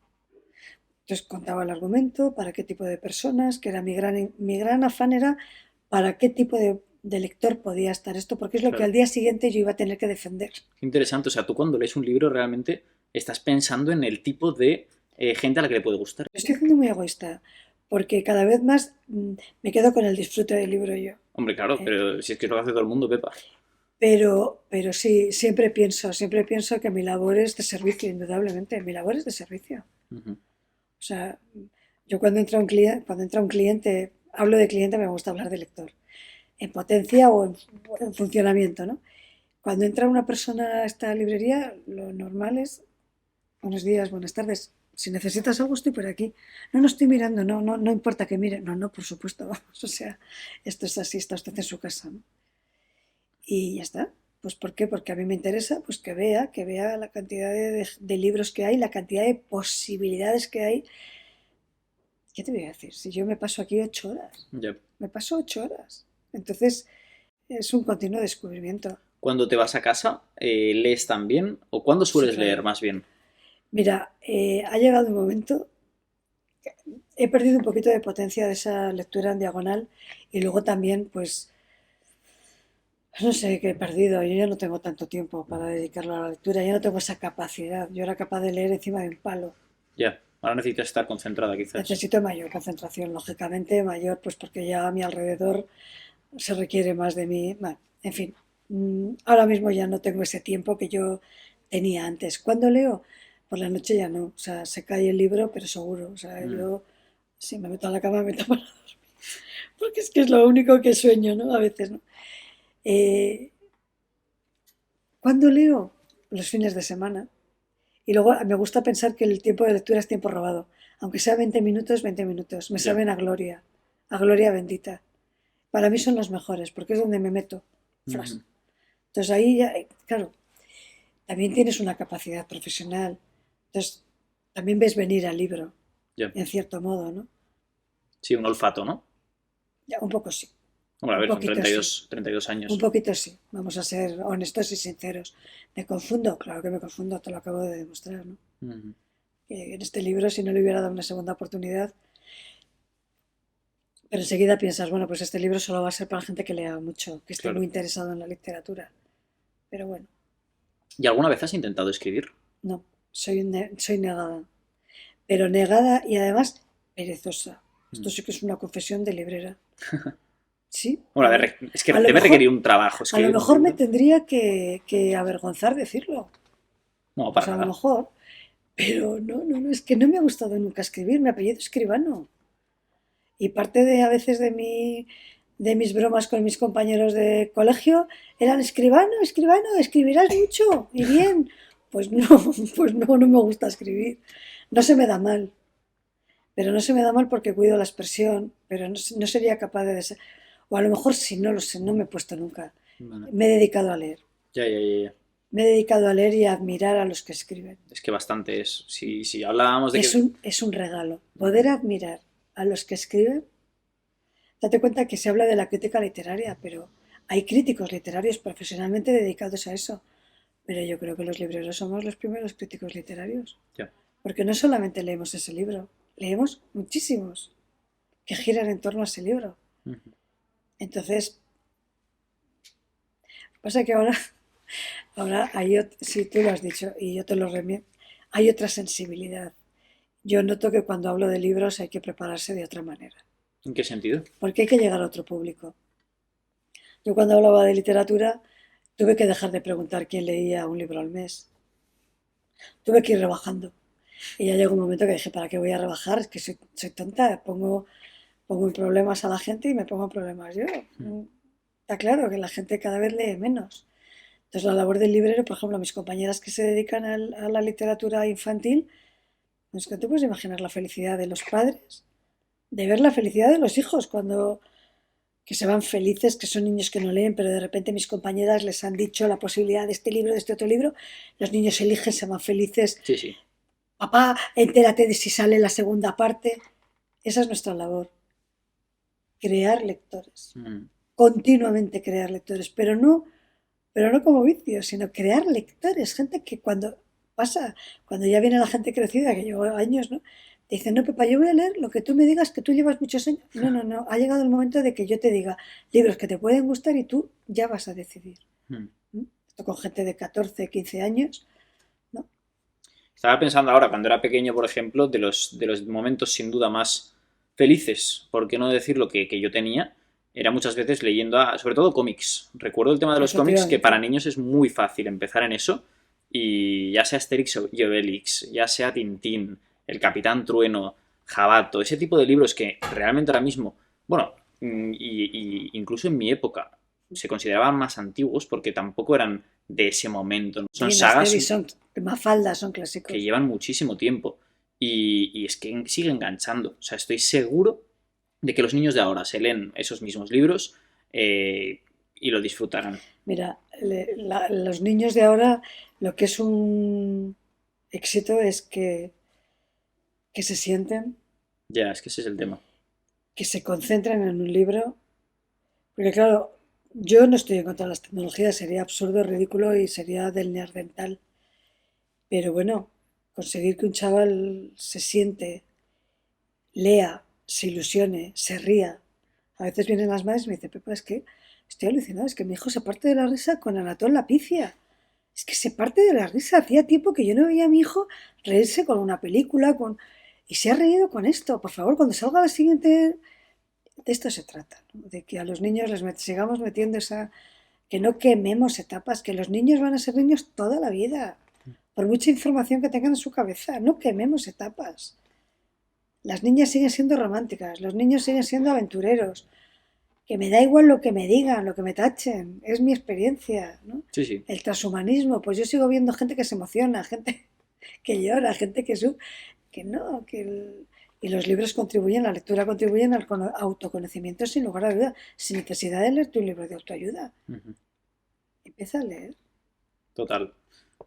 Entonces contaba el argumento, para qué tipo de personas, que era mi gran afán era para qué tipo de lector podía estar esto, porque es lo que Claro. al día siguiente yo iba a tener que defender. Qué interesante. O sea, tú cuando lees un libro realmente estás pensando en el tipo de gente a la que le puede gustar. Lo estoy haciendo muy egoísta, porque cada vez más me quedo con el disfrute del libro yo. Hombre, claro, ¿Eh? pero si es que es lo que hace todo el mundo, Pepa. Pero sí, siempre pienso que mi labor es de servicio, indudablemente, mi labor es de servicio. Ujú. O sea, yo cuando entra un cliente, hablo de cliente, me gusta hablar de lector, en potencia o en funcionamiento, ¿no? Cuando entra una persona a esta librería, lo normal es, buenos días, buenas tardes, si necesitas algo estoy por aquí. No, no estoy mirando, no importa que mire. No, no, por supuesto, vamos, o sea, esto es así, está usted en su casa, ¿no? Y ya está. Pues ¿por qué? Porque a mí me interesa pues que vea la cantidad de libros que hay, la cantidad de posibilidades que hay. ¿Qué te voy a decir? Si yo me paso aquí 8 horas, Ya. me paso 8 horas. Entonces es un continuo descubrimiento. Cuando te vas a casa, ¿lees también? ¿O cuándo Sí, sueles claro. leer más bien? Mira, ha llegado un momento, he perdido un poquito de potencia de esa lectura en diagonal y luego también, pues, no sé qué he perdido. Yo ya no tengo tanto tiempo para dedicarlo a la lectura, ya no tengo esa capacidad. Yo era capaz de leer encima de un palo. Ya. Ahora necesitas estar concentrada, quizás. Necesito mayor concentración, lógicamente, mayor, pues porque ya a mi alrededor se requiere más de mí. Bueno, en fin, ahora mismo ya no tengo ese tiempo que yo tenía antes. ¿Cuándo leo? Por la noche ya no. O sea, se cae el libro, pero seguro. O sea, Mm. yo si me meto a la cama me meto para dormir. Porque es que es lo único que sueño, ¿no? A veces, ¿no? Eh, ¿Cuándo leo? Los fines de semana. Y luego me gusta pensar que el tiempo de lectura es tiempo robado. Aunque sea 20 minutos, 20 minutos. Me Ya. saben a gloria bendita. Para mí son los mejores, porque es donde me meto. Fras. Ujú. Entonces ahí ya, claro, también tienes una capacidad profesional. Entonces también ves venir al libro, Ya. en cierto modo, ¿no? Sí, un olfato, ¿no? Ya, un poco sí, Bueno, a un ver, son poquito sí, 32 un años. poquito sí. Vamos a ser honestos y sinceros. ¿Me confundo? Claro que me confundo, te lo acabo de demostrar, ¿no? Ujú. Que en este libro, si no le hubiera dado una segunda oportunidad, pero enseguida piensas, bueno, pues este libro solo va a ser para gente que lea mucho, que esté muy Claro. interesado en la literatura. Pero bueno, ¿Y alguna vez has intentado escribir? no, soy negada. Pero negada y además perezosa. Esto Mm. sí que es una confesión de librera. Sí, Bueno, a ver, es que a lo debe mejor, requerir un trabajo a lo escribir un mejor me libro. tendría que avergonzar decirlo. No, Pues para a lo nada. mejor, pero no, es que no me ha gustado nunca escribir, mi apellido es Escribano. Y parte de a veces de mis bromas con mis compañeros de colegio eran escribano, escribirás mucho y bien. Pues no, pues no me gusta escribir. No se me da mal, pero no se me da mal porque cuido la expresión, pero no sería capaz de ser. O a lo mejor sí, no lo sé, no me he puesto nunca. Vale. Me he dedicado a leer. Ya, ya, ya, ya. Me he dedicado a leer y a admirar a los que escriben. Es que bastante es. Si hablábamos de que. Es un regalo. Ujú. Poder admirar a los que escriben. Date cuenta que se habla de la crítica literaria, pero hay críticos literarios profesionalmente dedicados a eso. Pero yo creo que los libreros somos los primeros críticos literarios. Ya. Porque no solamente leemos ese libro, leemos muchísimos que giran en torno a ese libro. Ujú. Entonces, pasa que ahora si tú lo has dicho y yo te lo remito, hay otra sensibilidad. Yo noto que cuando hablo de libros hay que prepararse de otra manera, ¿En qué sentido? porque hay que llegar a otro público. Yo cuando hablaba de literatura tuve que dejar de preguntar quién leía un libro al mes. Tuve que ir rebajando. Y ya llegó un momento que dije, ¿para qué voy a rebajar? Es que soy tonta, pongo en problemas a la gente y me pongo en problemas yo. Está claro que la gente cada vez lee menos. Entonces la labor del librero, por ejemplo, mis compañeras que se dedican a la literatura infantil, es que te puedes imaginar la felicidad de los padres, de ver la felicidad de los hijos cuando que se van felices, que son niños que no leen, pero de repente mis compañeras les han dicho la posibilidad de este libro, de este otro libro, los niños eligen, se van felices, Sí, sí. papá, entérate de si sale la segunda parte. Esa es nuestra labor, crear lectores, Mm. continuamente crear lectores, pero no como vicio, sino crear lectores, gente que cuando ya viene la gente crecida, que llevo años, ¿no? Te dicen, no, Pepa, yo voy a leer lo que tú me digas, que tú llevas muchos años. No, no, no, ha llegado el momento de que yo te diga libros que te pueden gustar y tú ya vas a decidir. Mm. ¿No? Esto con gente de 14, 15 años, ¿no? Estaba pensando ahora, cuando era pequeño, por ejemplo, de los momentos sin duda más felices, por qué no decirlo, que yo tenía, era muchas veces leyendo, sobre todo cómics. Recuerdo el tema de los cómics, que para Efectivamente. niños es muy fácil empezar en eso, y ya sea Asterix y Obelix, ya sea Tintín, El Capitán Trueno, Jabato, ese tipo de libros que realmente ahora mismo, bueno, y incluso en mi época, se consideraban más antiguos porque tampoco eran de ese momento, ¿no? Son Tin, sagas Asterix, son Mafalda, son que clásicos. llevan muchísimo tiempo y es que sigue enganchando. O sea, estoy seguro de que los niños de ahora se leen esos mismos libros y lo disfrutarán. Mira, los niños de ahora, lo que es un éxito es que se sienten, Ya, es que ese es el tema. que se concentren en un libro, porque claro, yo no estoy en contra de las tecnologías, sería absurdo, ridículo y sería del neandertal, pero bueno, conseguir que un chaval se siente, lea, se ilusione, se ría. A veces vienen las madres y me dicen, Pepa, es que estoy alucinado, es que mi hijo se parte de la risa con Anatol la Picia. Es que se parte de la risa. Hacía tiempo que yo no veía a mi hijo reírse con una película, y se ha reído con esto. Por favor, cuando salga la siguiente. De esto se trata, ¿no? De que a los niños sigamos metiendo esa. Que no quememos etapas, que los niños van a ser niños toda la vida. Por mucha información que tengan en su cabeza, no quememos etapas. Las niñas siguen siendo románticas, los niños siguen siendo aventureros, que me da igual lo que me digan, lo que me tachen, es mi experiencia, ¿no? Sí, sí, El transhumanismo, pues yo sigo viendo gente que se emociona, gente que llora, gente que no, y los libros contribuyen, la lectura contribuyen al autoconocimiento sin lugar a duda, sin necesidad de leerte un libro de autoayuda. ujú, Empieza a leer. total.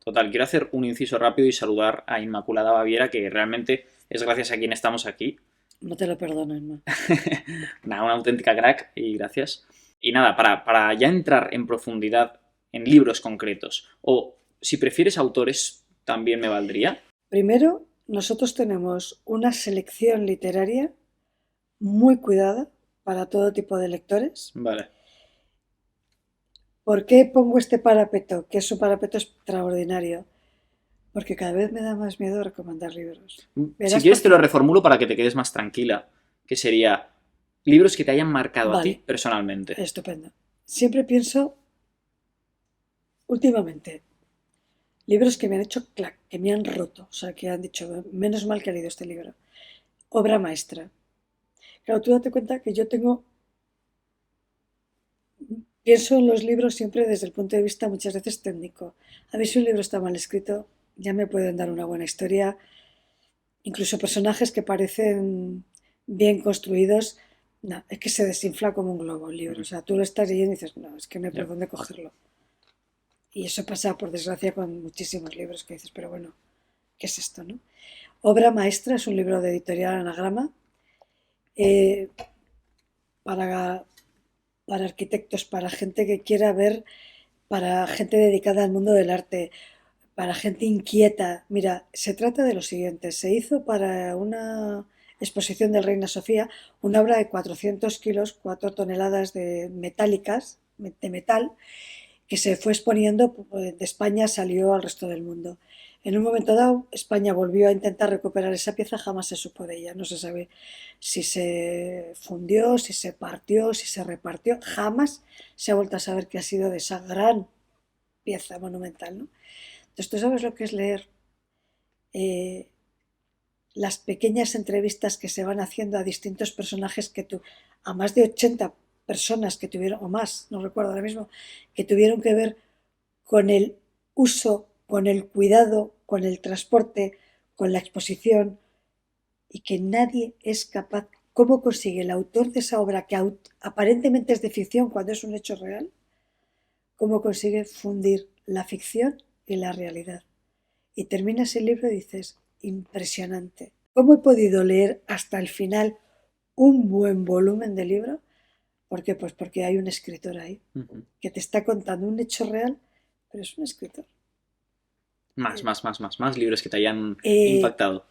Total, quiero hacer un inciso rápido y saludar a Inmaculada Baviera, que realmente es gracias a quien estamos aquí. No te lo perdono, Emma. Una auténtica crack y gracias. Y nada, para ya entrar en profundidad en libros concretos, o si prefieres autores, también me valdría. Primero, nosotros tenemos una selección literaria muy cuidada para todo tipo de lectores. Vale. ¿Por qué pongo este parapeto? Que es un parapeto extraordinario. Porque cada vez me da más miedo recomendar libros. Si Verás por quieres te qué. lo reformulo para que te quedes más tranquila, que sería libros que te hayan marcado a Vale, ti personalmente. estupendo. Siempre pienso, últimamente, libros que me han hecho clac, que me han roto. O sea, que han dicho, menos mal que he leído este libro. Obra maestra. Claro, tú date cuenta que yo pienso en los libros siempre desde el punto de vista muchas veces técnico. A ver si un libro está mal escrito, ya me pueden dar una buena historia, incluso personajes que parecen bien construidos, no, es que se desinfla como un globo el libro. O sea, tú lo estás leyendo y dices, no, es que no hay por Ya. dónde cogerlo. Y eso pasa, por desgracia, con muchísimos libros que dices, pero bueno, ¿qué es esto, no? Obra maestra es un libro de editorial Anagrama eh, para, para arquitectos, para gente que quiera ver, para gente dedicada al mundo del arte, para gente inquieta. Mira, se trata de lo siguiente. Se hizo para una exposición del Reina Sofía una obra de 400 kilos, 4 toneladas de metálicas, de metal, que se fue exponiendo de España, salió al resto del mundo. En un momento dado, España volvió a intentar recuperar esa pieza, jamás se supo de ella. No se sabe si se fundió, si se partió, si se repartió. Jamás se ha vuelto a saber qué ha sido de esa gran pieza monumental, ¿no? Entonces, tú sabes lo que es leer las pequeñas entrevistas que se van haciendo a distintos personajes a más de 80 personas que tuvieron, o más, no recuerdo ahora mismo, que tuvieron que ver con el uso, con el cuidado, con el transporte, con la exposición, y que nadie es capaz. ¿Cómo consigue el autor de esa obra, que aparentemente es de ficción cuando es un hecho real? ¿Cómo consigue fundir la ficción y la realidad? Y terminas el libro y dices, impresionante. ¿Cómo he podido leer hasta el final un buen volumen de libro? ¿Por qué? Pues porque hay un escritor ahí que te está contando un hecho real, pero es un escritor. Más libros que te hayan Eh, impactado.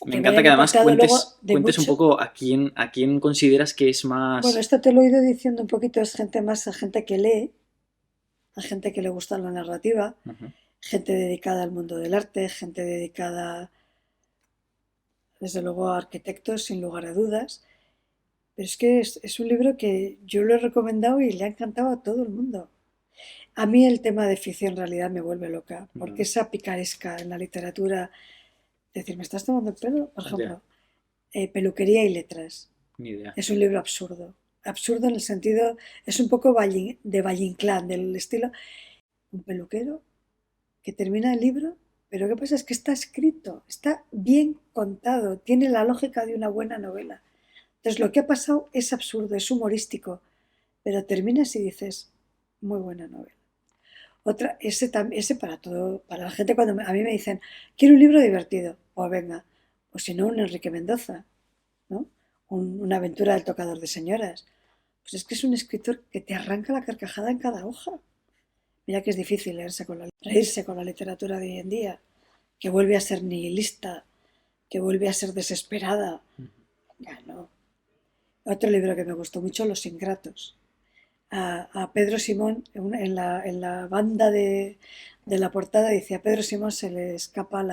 Me que me encanta hayan que además impactado luego de cuentes un mucho. poco a quién consideras que es Bueno, más... esto te lo he ido diciendo un poquito, es gente más, a gente que lee, a gente que le gusta la narrativa, Ujú. gente dedicada al mundo del arte, gente dedicada, desde luego, a arquitectos, sin lugar a dudas. Pero es que es un libro que yo lo he recomendado y le ha encantado a todo el mundo. A mí el tema de ficción realidad me vuelve loca, porque esa picaresca en la literatura, es decir, ¿me estás tomando el pelo? Por Ya, ejemplo, Peluquería y letras. ni idea. Es un libro absurdo. Absurdo en el sentido, es un poco de Valle Inclán, del estilo, un peluquero que termina el libro, pero ¿qué pasa? Es que está escrito, está bien contado, tiene la lógica de una buena novela. Entonces lo que ha pasado es absurdo, es humorístico, pero terminas y dices, muy buena novela. Otra, ese para todo, para la gente cuando a mí me dicen, quiero un libro divertido, pues venga, o si no, un Enrique Mendoza, ¿no? Una aventura del tocador de señoras. Pues es que es un escritor que te arranca la carcajada en cada hoja. Mira que es difícil reírse con la literatura de hoy en día, que vuelve a ser nihilista, que vuelve a ser desesperada. Ya no. Otro libro que me gustó mucho, Los Ingratos. A Pedro Simón, en la banda de la portada, dice: a Pedro Simón se le escapa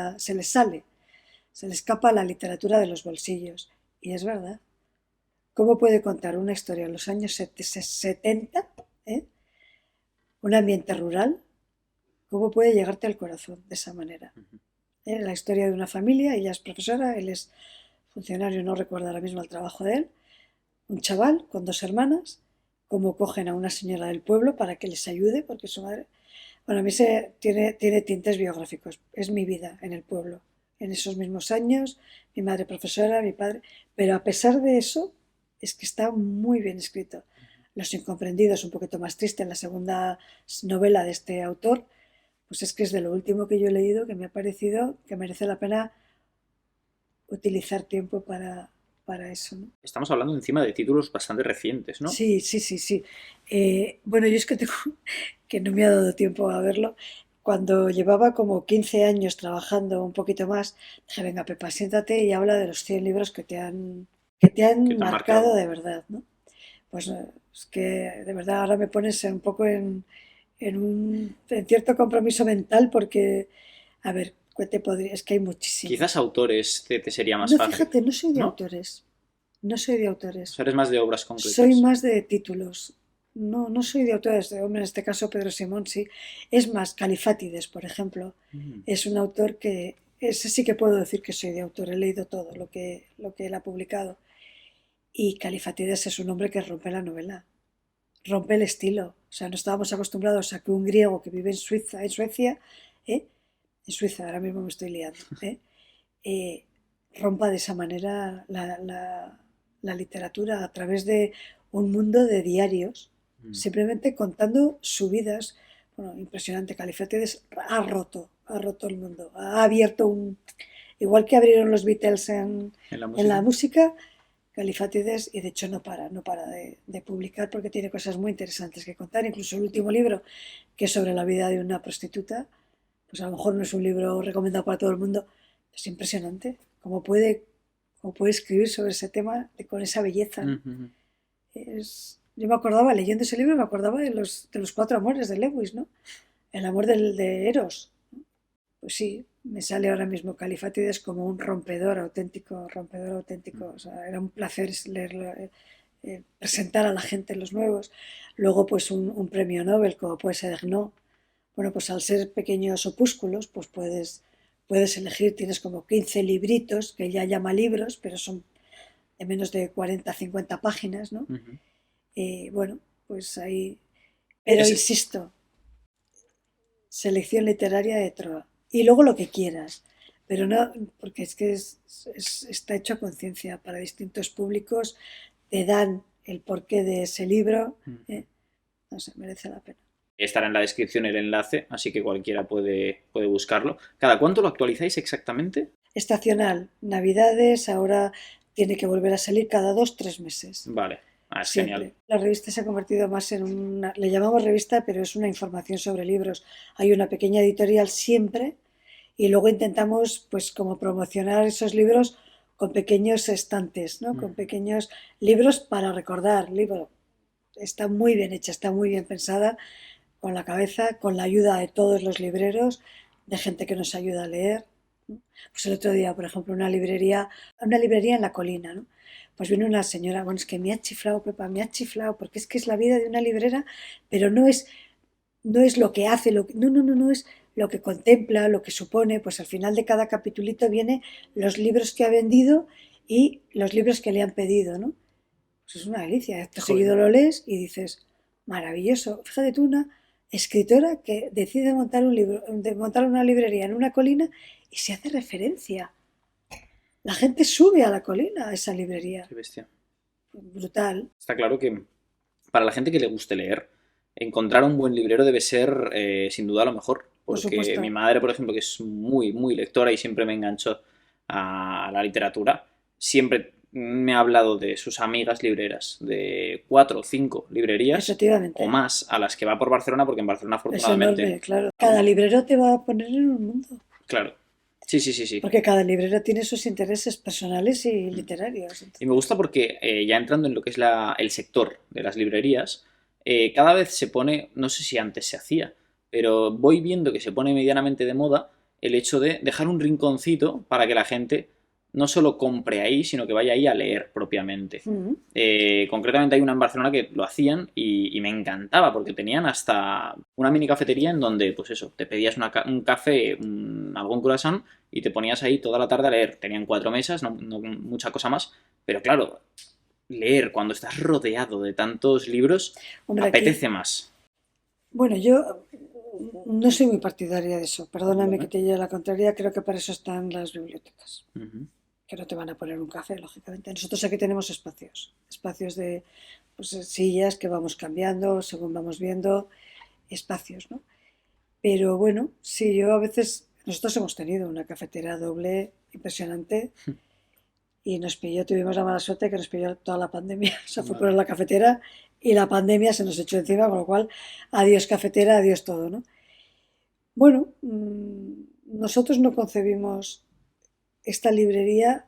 la literatura de los bolsillos. Y es verdad. ¿Cómo puede contar una historia en los años 70, ¿eh? Un ambiente rural? ¿Cómo puede llegarte al corazón de esa manera? La historia de una familia, ella es profesora, él es funcionario, no recuerdo ahora mismo el trabajo de él, un chaval con dos hermanas, cómo cogen a una señora del pueblo para que les ayude, porque su madre... Bueno, a mí tiene tintes biográficos, es mi vida en el pueblo, en esos mismos años, mi madre profesora, mi padre, pero a pesar de eso, es que está muy bien escrito. Los incomprendidos, un poquito más triste, en la segunda novela de este autor, pues es que es de lo último que yo he leído que me ha parecido que merece la pena utilizar tiempo para eso, ¿no? Estamos hablando encima de títulos bastante recientes, ¿no? Sí, sí, sí, sí. Bueno, yo es que tengo que no me ha dado tiempo a verlo. Cuando llevaba como 15 años trabajando un poquito más, dije, venga, Pepa, siéntate y habla de los 100 libros que te Que han te han marcado marcado. de verdad, ¿no? Pues es que de verdad ahora me pones un poco en cierto compromiso mental porque, a ver, ¿qué te podría? Es que hay Quizás muchísimos. autores te sería más No, fácil, fíjate, no soy de ¿no? autores. No soy de O autores. sea, eres más de obras Soy concretas. más de títulos. No, no soy de autores. Hombre, en este caso Pedro Simón sí. Es más, Califátides, por ejemplo, Mm. es un autor que... Ese sí que puedo decir que soy de autor. He leído todo lo que él ha publicado. Y Califátides es un hombre que rompe la novela. Rompe el estilo. O sea, no estábamos acostumbrados a que un griego que vive en Suecia, ¿eh? En Suiza, ahora mismo me estoy liando, eh, rompa de esa manera la literatura a través de un mundo de diarios, Mm. simplemente contando sus vidas. Bueno, impresionante. Califórnides ha roto el mundo, ha abierto un... Igual que abrieron los Beatles En la en la música. música, Califátides, y de hecho no para de publicar porque tiene cosas muy interesantes que contar. Incluso el último libro, que es sobre la vida de una prostituta, pues a lo mejor no es un libro recomendado para todo el mundo, es impresionante cómo puede escribir sobre ese tema con esa belleza, ¿no? Mm. Yo me acordaba, leyendo ese libro, me acordaba de los cuatro amores de Lewis, ¿no? El amor de Eros. Pues sí, me sale ahora mismo Califátides como un rompedor auténtico, rompedor auténtico. O sea, era un placer leerlo, presentar a la gente los nuevos. Luego, pues un premio Nobel, como puede ser Ernaud. Bueno, pues al ser pequeños opúsculos, pues puedes elegir, tienes como 15 libritos, que ella llama libros, pero son de menos de 40, 50 páginas, ¿no? Ujú. Y bueno, pues ahí... Pero Ese- insisto, selección literaria de Troa. Y luego lo que quieras, pero no, porque es que está hecho a conciencia para distintos públicos, te dan el porqué de ese libro, Ujú. no sé, merece la pena. Estará en la descripción el enlace, así que cualquiera puede buscarlo. ¿Cada cuánto lo actualizáis exactamente? Estacional, Navidades, ahora tiene que volver a salir cada 2, 3 meses. Vale, es genial. Siempre. La revista se ha convertido más en una, le llamamos revista, pero es una información sobre libros. Hay una pequeña editorial siempre y luego intentamos, pues, como promocionar esos libros con pequeños estantes, ¿no? Con Ujú. pequeños libros para recordar. Libro. Está muy bien hecha, está muy bien pensada, con la cabeza, con la ayuda de todos los libreros, de gente que nos ayuda a leer. Pues el otro día, por ejemplo, una librería en La Colina, ¿no? Pues vino una señora, bueno, es que me ha chiflado, Pepa, me ha chiflado, porque es que es la vida de una librera, pero no es lo que hace, no es lo que contempla, lo que supone, pues al final de cada capitulito viene los libros que ha vendido y los libros que le han pedido, ¿no? Pues es una delicia, acto Joder. seguido lo lees y dices, maravilloso, fíjate tú, una escritora que decide montar un libro, de montar una librería en una colina y se hace referencia. La gente sube a la colina, a esa librería. Qué bestia. Brutal. Está claro que para la gente que le guste leer, encontrar un buen librero debe ser sin duda lo mejor. Por Porque mi supuesto. madre, por ejemplo, que es muy, muy lectora y siempre me enganchó a la literatura, siempre me ha hablado de sus amigas libreras, de 4 o 5 librerías o Efectivamente. más a las que va por Barcelona, porque en Barcelona Es afortunadamente, enorme, claro. Cada librero te va a poner en un mundo. claro, sí, sí, sí, sí. Porque cada librero tiene sus intereses personales y Mm. literarios. Y me gusta porque ya entrando en lo que es el sector de las librerías, cada vez se pone, no sé si antes se hacía, pero voy viendo que se pone medianamente de moda el hecho de dejar un rinconcito para que la gente no solo compre ahí, sino que vaya ahí a leer propiamente. Mm. Concretamente hay una en Barcelona que lo hacían y me encantaba porque tenían hasta una mini cafetería en donde, pues eso, te pedías un café, algún croissant y te ponías ahí toda la tarde a leer. Tenían 4 mesas, no mucha cosa más, pero claro, leer cuando estás rodeado de tantos libros Hombre, aquí, apetece más. bueno, yo no soy muy partidaria de eso. Perdóname que Vale. te lleve la contraria, creo que para eso están las bibliotecas. Ujú. Que no te van a poner un café, lógicamente. Nosotros aquí tenemos espacios de pues, sillas que vamos cambiando según vamos viendo, espacios, ¿no? Pero bueno, sí, yo a veces, nosotros hemos tenido una cafetera doble impresionante y nos pilló, tuvimos la mala suerte que nos pilló toda la pandemia, o sea, fue por Vale. la cafetera y la pandemia se nos echó encima, con lo cual, adiós cafetera, adiós todo, ¿no? Bueno, nosotros no concebimos esta librería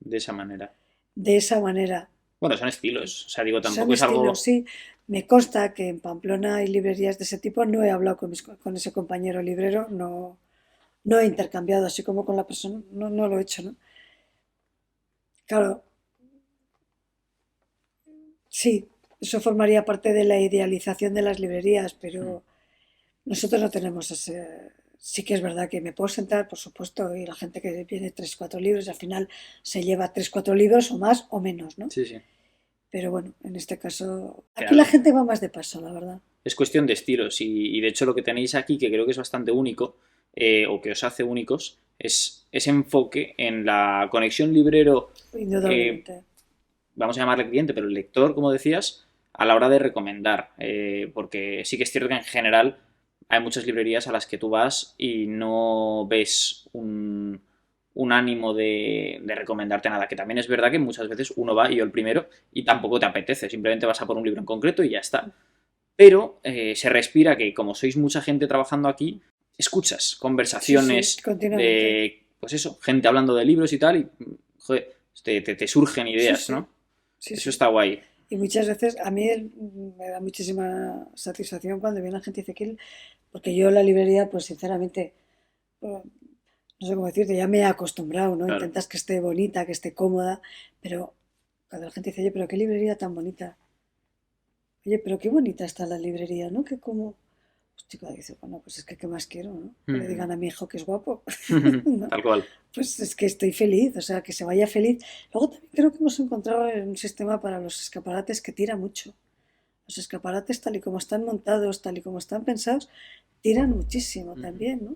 De esa manera. de esa manera. Bueno, son estilos. O sea, digo, Son tampoco es estilos, algo. sí. Me consta que en Pamplona hay librerías de ese tipo. No he hablado con ese compañero librero, no he intercambiado así como con la persona, no lo he hecho, ¿no? Claro, sí, eso formaría parte de la idealización de las librerías, Hmm. pero nosotros no tenemos ese... Sí que es verdad que me puedo sentar, por supuesto, y la gente que viene 3, 4 libros, y al final se lleva 3, 4 libros o más o menos, ¿no? Sí, sí. Pero bueno, en este caso, aquí la Claro. gente va más de paso, la verdad. Es cuestión de estilos y de hecho lo que tenéis aquí, que creo que es bastante único, o que os hace únicos, es ese enfoque en la conexión librero, eh, Indudablemente. vamos a llamarle cliente, pero el lector, como decías, a la hora de recomendar. Porque sí que es cierto que en general hay muchas librerías a las que tú vas y no ves un ánimo de recomendarte nada. Que también es verdad que muchas veces uno va y yo el primero y tampoco te apetece, simplemente vas a por un libro en concreto y ya está. Pero se respira que como sois mucha gente trabajando aquí, escuchas Sí, sí, conversaciones continuamente. de, pues eso, gente hablando de libros y tal, y joder, te surgen Sí, ideas, sí, ¿no? sí, Eso sí. está guay. Y muchas veces a mí me da muchísima satisfacción cuando viene la gente y dice que, porque yo la librería, pues sinceramente, no sé cómo decirte, ya me he acostumbrado, ¿no? Claro. Intentas que esté bonita, que esté cómoda, pero cuando la gente dice, oye, pero qué librería tan bonita, oye, pero qué bonita está la librería, ¿no? Que como, chico dice, bueno, pues es que ¿qué más quiero, no? Que le digan a mi hijo que es guapo, ¿no? Tal cual. Pues es que estoy feliz, o sea, que se vaya feliz. Luego también creo que hemos encontrado un sistema para los escaparates que tira mucho. Los escaparates, tal y como están montados, tal y como están pensados, tiran muchísimo también, ¿no?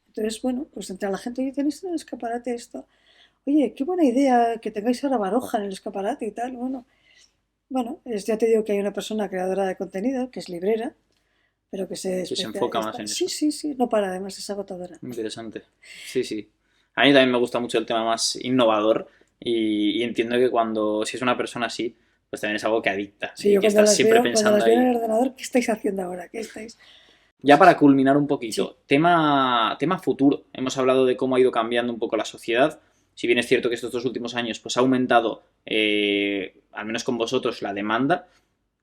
Entonces, bueno, pues entre la gente, oye, ¿tenéis en el escaparate esto? Oye, qué buena idea que tengáis ahora Baroja en el escaparate y tal. Bueno, ya te digo que hay una persona creadora de contenido, que es librera, pero que Que se enfoca más en Sí, eso. sí, sí, no para, además es agotadora. Interesante. Sí, sí. A mí también me gusta mucho el tema más innovador y entiendo que cuando, si es una persona así, pues también es algo que adicta Sí, y yo que estás siempre cuando pensando las veo en ahí. el ordenador, ¿qué estáis haciendo ahora? ¿Qué estáis? Ya Pues para eso. culminar un Sí. poquito, tema futuro. Hemos hablado de cómo ha ido cambiando un poco la sociedad. Si bien es cierto que estos 2 últimos años pues ha aumentado, al menos con vosotros, la demanda,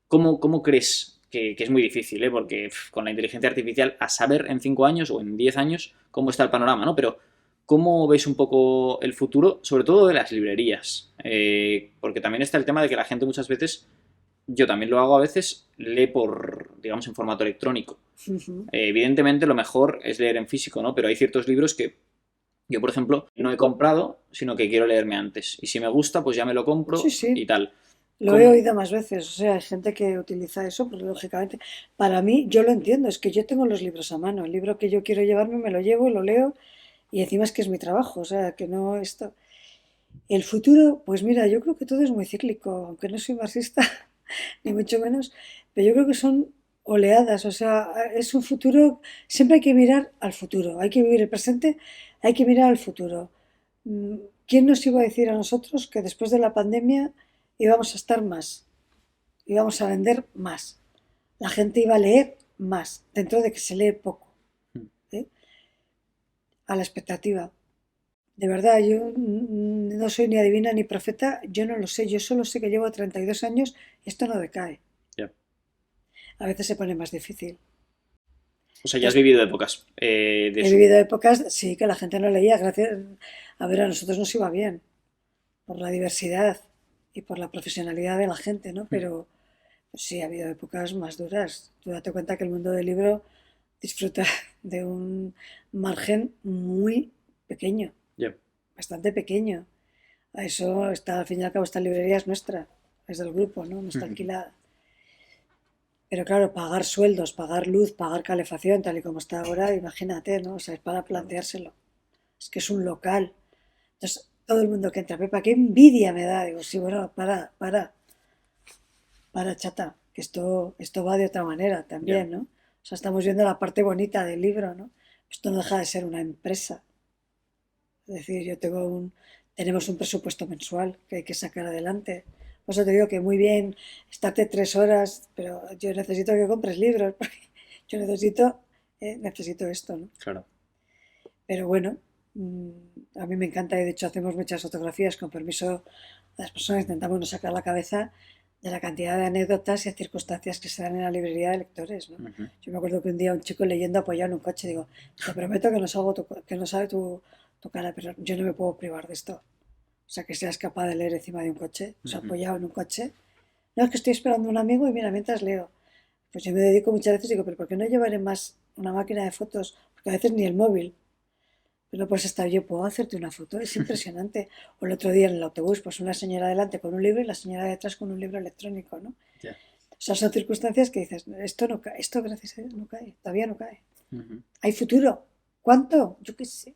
¿cómo crees que es muy difícil, porque con la inteligencia artificial, a saber en 5 años o en 10 años cómo está el panorama, ¿no? Pero ¿cómo ves un poco el futuro, sobre todo de las librerías? Porque también está el tema de que la gente muchas veces, yo también lo hago a veces, lee por, digamos, en formato electrónico. Ujú. Evidentemente lo mejor es leer en físico, ¿no? Pero hay ciertos libros que yo, por ejemplo, no he comprado, sino que quiero leerme antes. Y si me gusta, pues ya me lo Sí, compro y sí, tal. lo he ¿Cómo? oído más veces. O sea, hay gente que utiliza eso, pero lógicamente, para mí, yo lo entiendo, es que yo tengo los libros a mano. El libro que yo quiero llevarme me lo llevo y lo leo, y encima es que es mi trabajo, o sea, que no esto. El futuro, pues mira, yo creo que todo es muy cíclico, aunque no soy marxista, ni mucho menos, pero yo creo que son oleadas, o sea, es un futuro, siempre hay que mirar al futuro, hay que vivir el presente, hay que mirar al futuro. Mm, ¿Quién nos iba a decir a nosotros que después de la pandemia íbamos a estar más, íbamos a vender más, la gente iba a leer más, dentro de que se lee poco, ¿eh? A la expectativa. De verdad, yo no soy ni adivina ni profeta, yo no lo sé, yo solo sé que llevo 32 años y esto no decae. Ya. A veces se pone más difícil. O sea, ya has Entonces, vivido épocas de he su... vivido épocas, sí, que la gente no leía, gracias, a ver, a nosotros nos iba bien, por la diversidad y por la profesionalidad de la gente, ¿no? Pero pues sí, ha habido épocas más duras. Tú date cuenta que el mundo del libro disfruta de un margen muy pequeño, Ya. bastante pequeño. A eso está, al fin y al cabo, esta librería es nuestra, es del grupo, ¿no? No está alquilada. Pero claro, pagar sueldos, pagar luz, pagar calefacción, tal y como está ahora, imagínate, ¿no? O sea, es para Claro. planteárselo. Es que es un local. Entonces, todo el mundo que entra, Pepa, qué envidia me da. Digo, sí, bueno, para, chata, que esto va de otra manera Ya. también, ¿no? O sea, estamos viendo la parte bonita del libro, ¿no? Esto no deja de ser una empresa. Es decir, tenemos un presupuesto mensual que hay que sacar adelante. Por eso te digo que muy bien, estate 3 horas, pero yo necesito que compres libros, porque yo necesito esto, ¿no? Claro. Pero bueno, a mí me encanta y de hecho hacemos muchas fotografías con permiso de las personas, intentamos no sacar la cabeza de la cantidad de anécdotas y circunstancias que se dan en la librería de lectores, ¿no? Ujú. Yo me acuerdo que un día un chico leyendo apoyado en un coche, digo, te prometo que no salgo que no sale tu cara, pero yo no me puedo privar de esto. O sea, que seas capaz de leer encima de un coche, o sea, Ujú. apoyado en un coche. No, es que estoy esperando a un amigo y mira, mientras leo. Pues yo me dedico muchas veces y digo, pero ¿por qué no llevaré más una máquina de fotos? Porque a veces ni el móvil. Pero no puedes estar yo, puedo hacerte una foto, es impresionante. O el otro día en el autobús, pues una señora adelante con un libro y la señora detrás con un libro electrónico, ¿no? Ya. O sea, son circunstancias que dices, esto no cae, esto gracias a Dios no cae, todavía no cae. Ujú. ¿Hay futuro? ¿Cuánto? Yo qué sé.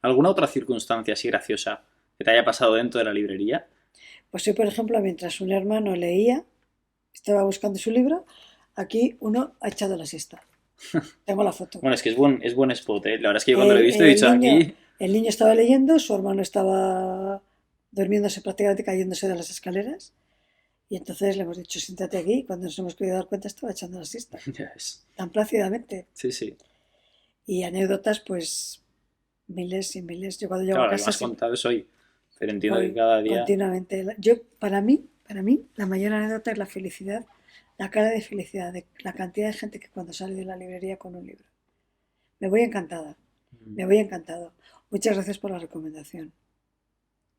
¿Alguna otra circunstancia así graciosa que te haya pasado dentro de la librería? Pues yo, por ejemplo, mientras un hermano leía, estaba buscando su libro, aquí uno ha echado la siesta. Tengo la foto. Bueno, es que es buen spot, ¿eh? La verdad es que yo cuando lo he El, visto he el dicho niño, aquí... el niño estaba leyendo, su hermano estaba durmiéndose prácticamente cayéndose de las escaleras. Y entonces le hemos dicho, siéntate aquí. Y cuando nos hemos querido dar cuenta, estaba echando la siesta, Ya es. tan plácidamente. Sí, sí. Y anécdotas, pues miles y miles. Yo cuando llego a Claro, lo que me casa has siempre contado es hoy. Pero entiendo que voy cada día... continuamente. Para mí, la mayor anécdota es la felicidad, la cara de felicidad de la cantidad de gente que cuando sale de la librería con un libro. Me voy encantada, me voy encantado. Muchas gracias por la recomendación.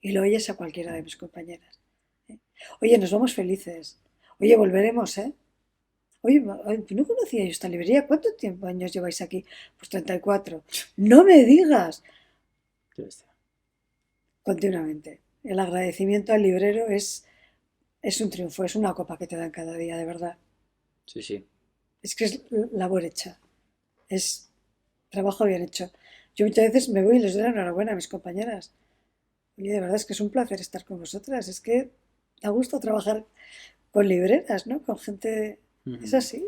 Y lo oyes a cualquiera de mis compañeras. ¿Eh? Oye, nos vamos felices. Oye, volveremos, ¿eh? Oye, no conocía yo esta librería. ¿Cuánto tiempo años lleváis aquí? Pues 34. No me digas. Qué bestia. Continuamente. El agradecimiento al librero es un triunfo, es una copa que te dan cada día, de verdad. Sí, sí. Es que es labor hecha, es trabajo bien hecho. Yo muchas veces me voy y les doy la enhorabuena a mis compañeras. Oye, de verdad es que es un placer estar con vosotras. Es que da gusto trabajar con libreras, ¿no? Con gente. Es Ujú. así.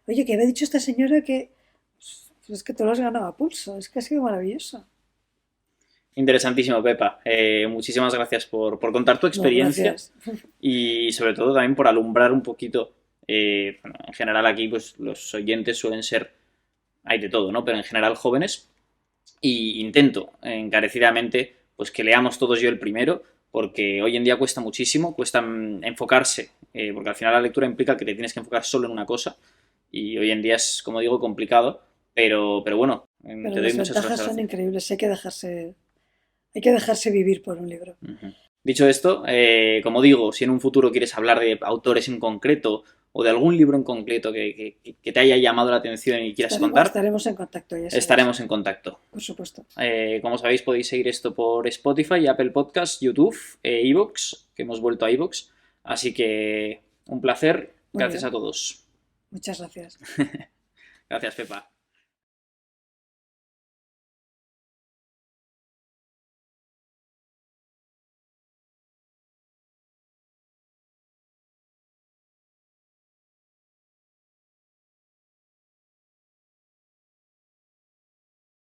Oye, que me ha dicho esta señora que. Pues es que te lo has ganado a pulso. Es que ha sido maravilloso. Interesantísimo, Pepa. Muchísimas gracias por contar tu No, experiencia gracias. y sobre todo también por alumbrar un poquito. Bueno, en general aquí pues los oyentes suelen ser, hay de todo, ¿no? Pero en general jóvenes. Y intento encarecidamente pues que leamos todos yo el primero, porque hoy en día cuesta muchísimo, cuesta enfocarse, porque al final la lectura implica que te tienes que enfocar solo en una cosa y hoy en día es, como digo, complicado, pero bueno, Pero te doy las muchas ventajas gracias. son increíbles. Hay que dejarse vivir por un libro. Ujú. Dicho esto, como digo, si en un futuro quieres hablar de autores en concreto o de algún libro en concreto que te haya llamado la atención y quieras contar, Estaremos en contacto, ya sabes. estaremos en contacto. Por supuesto. Como sabéis, podéis seguir esto por Spotify, Apple Podcasts, YouTube e iVoox, que hemos vuelto a iVoox. Así que un placer. Muy Gracias a bien. todos. Muchas gracias. Gracias, Pepa.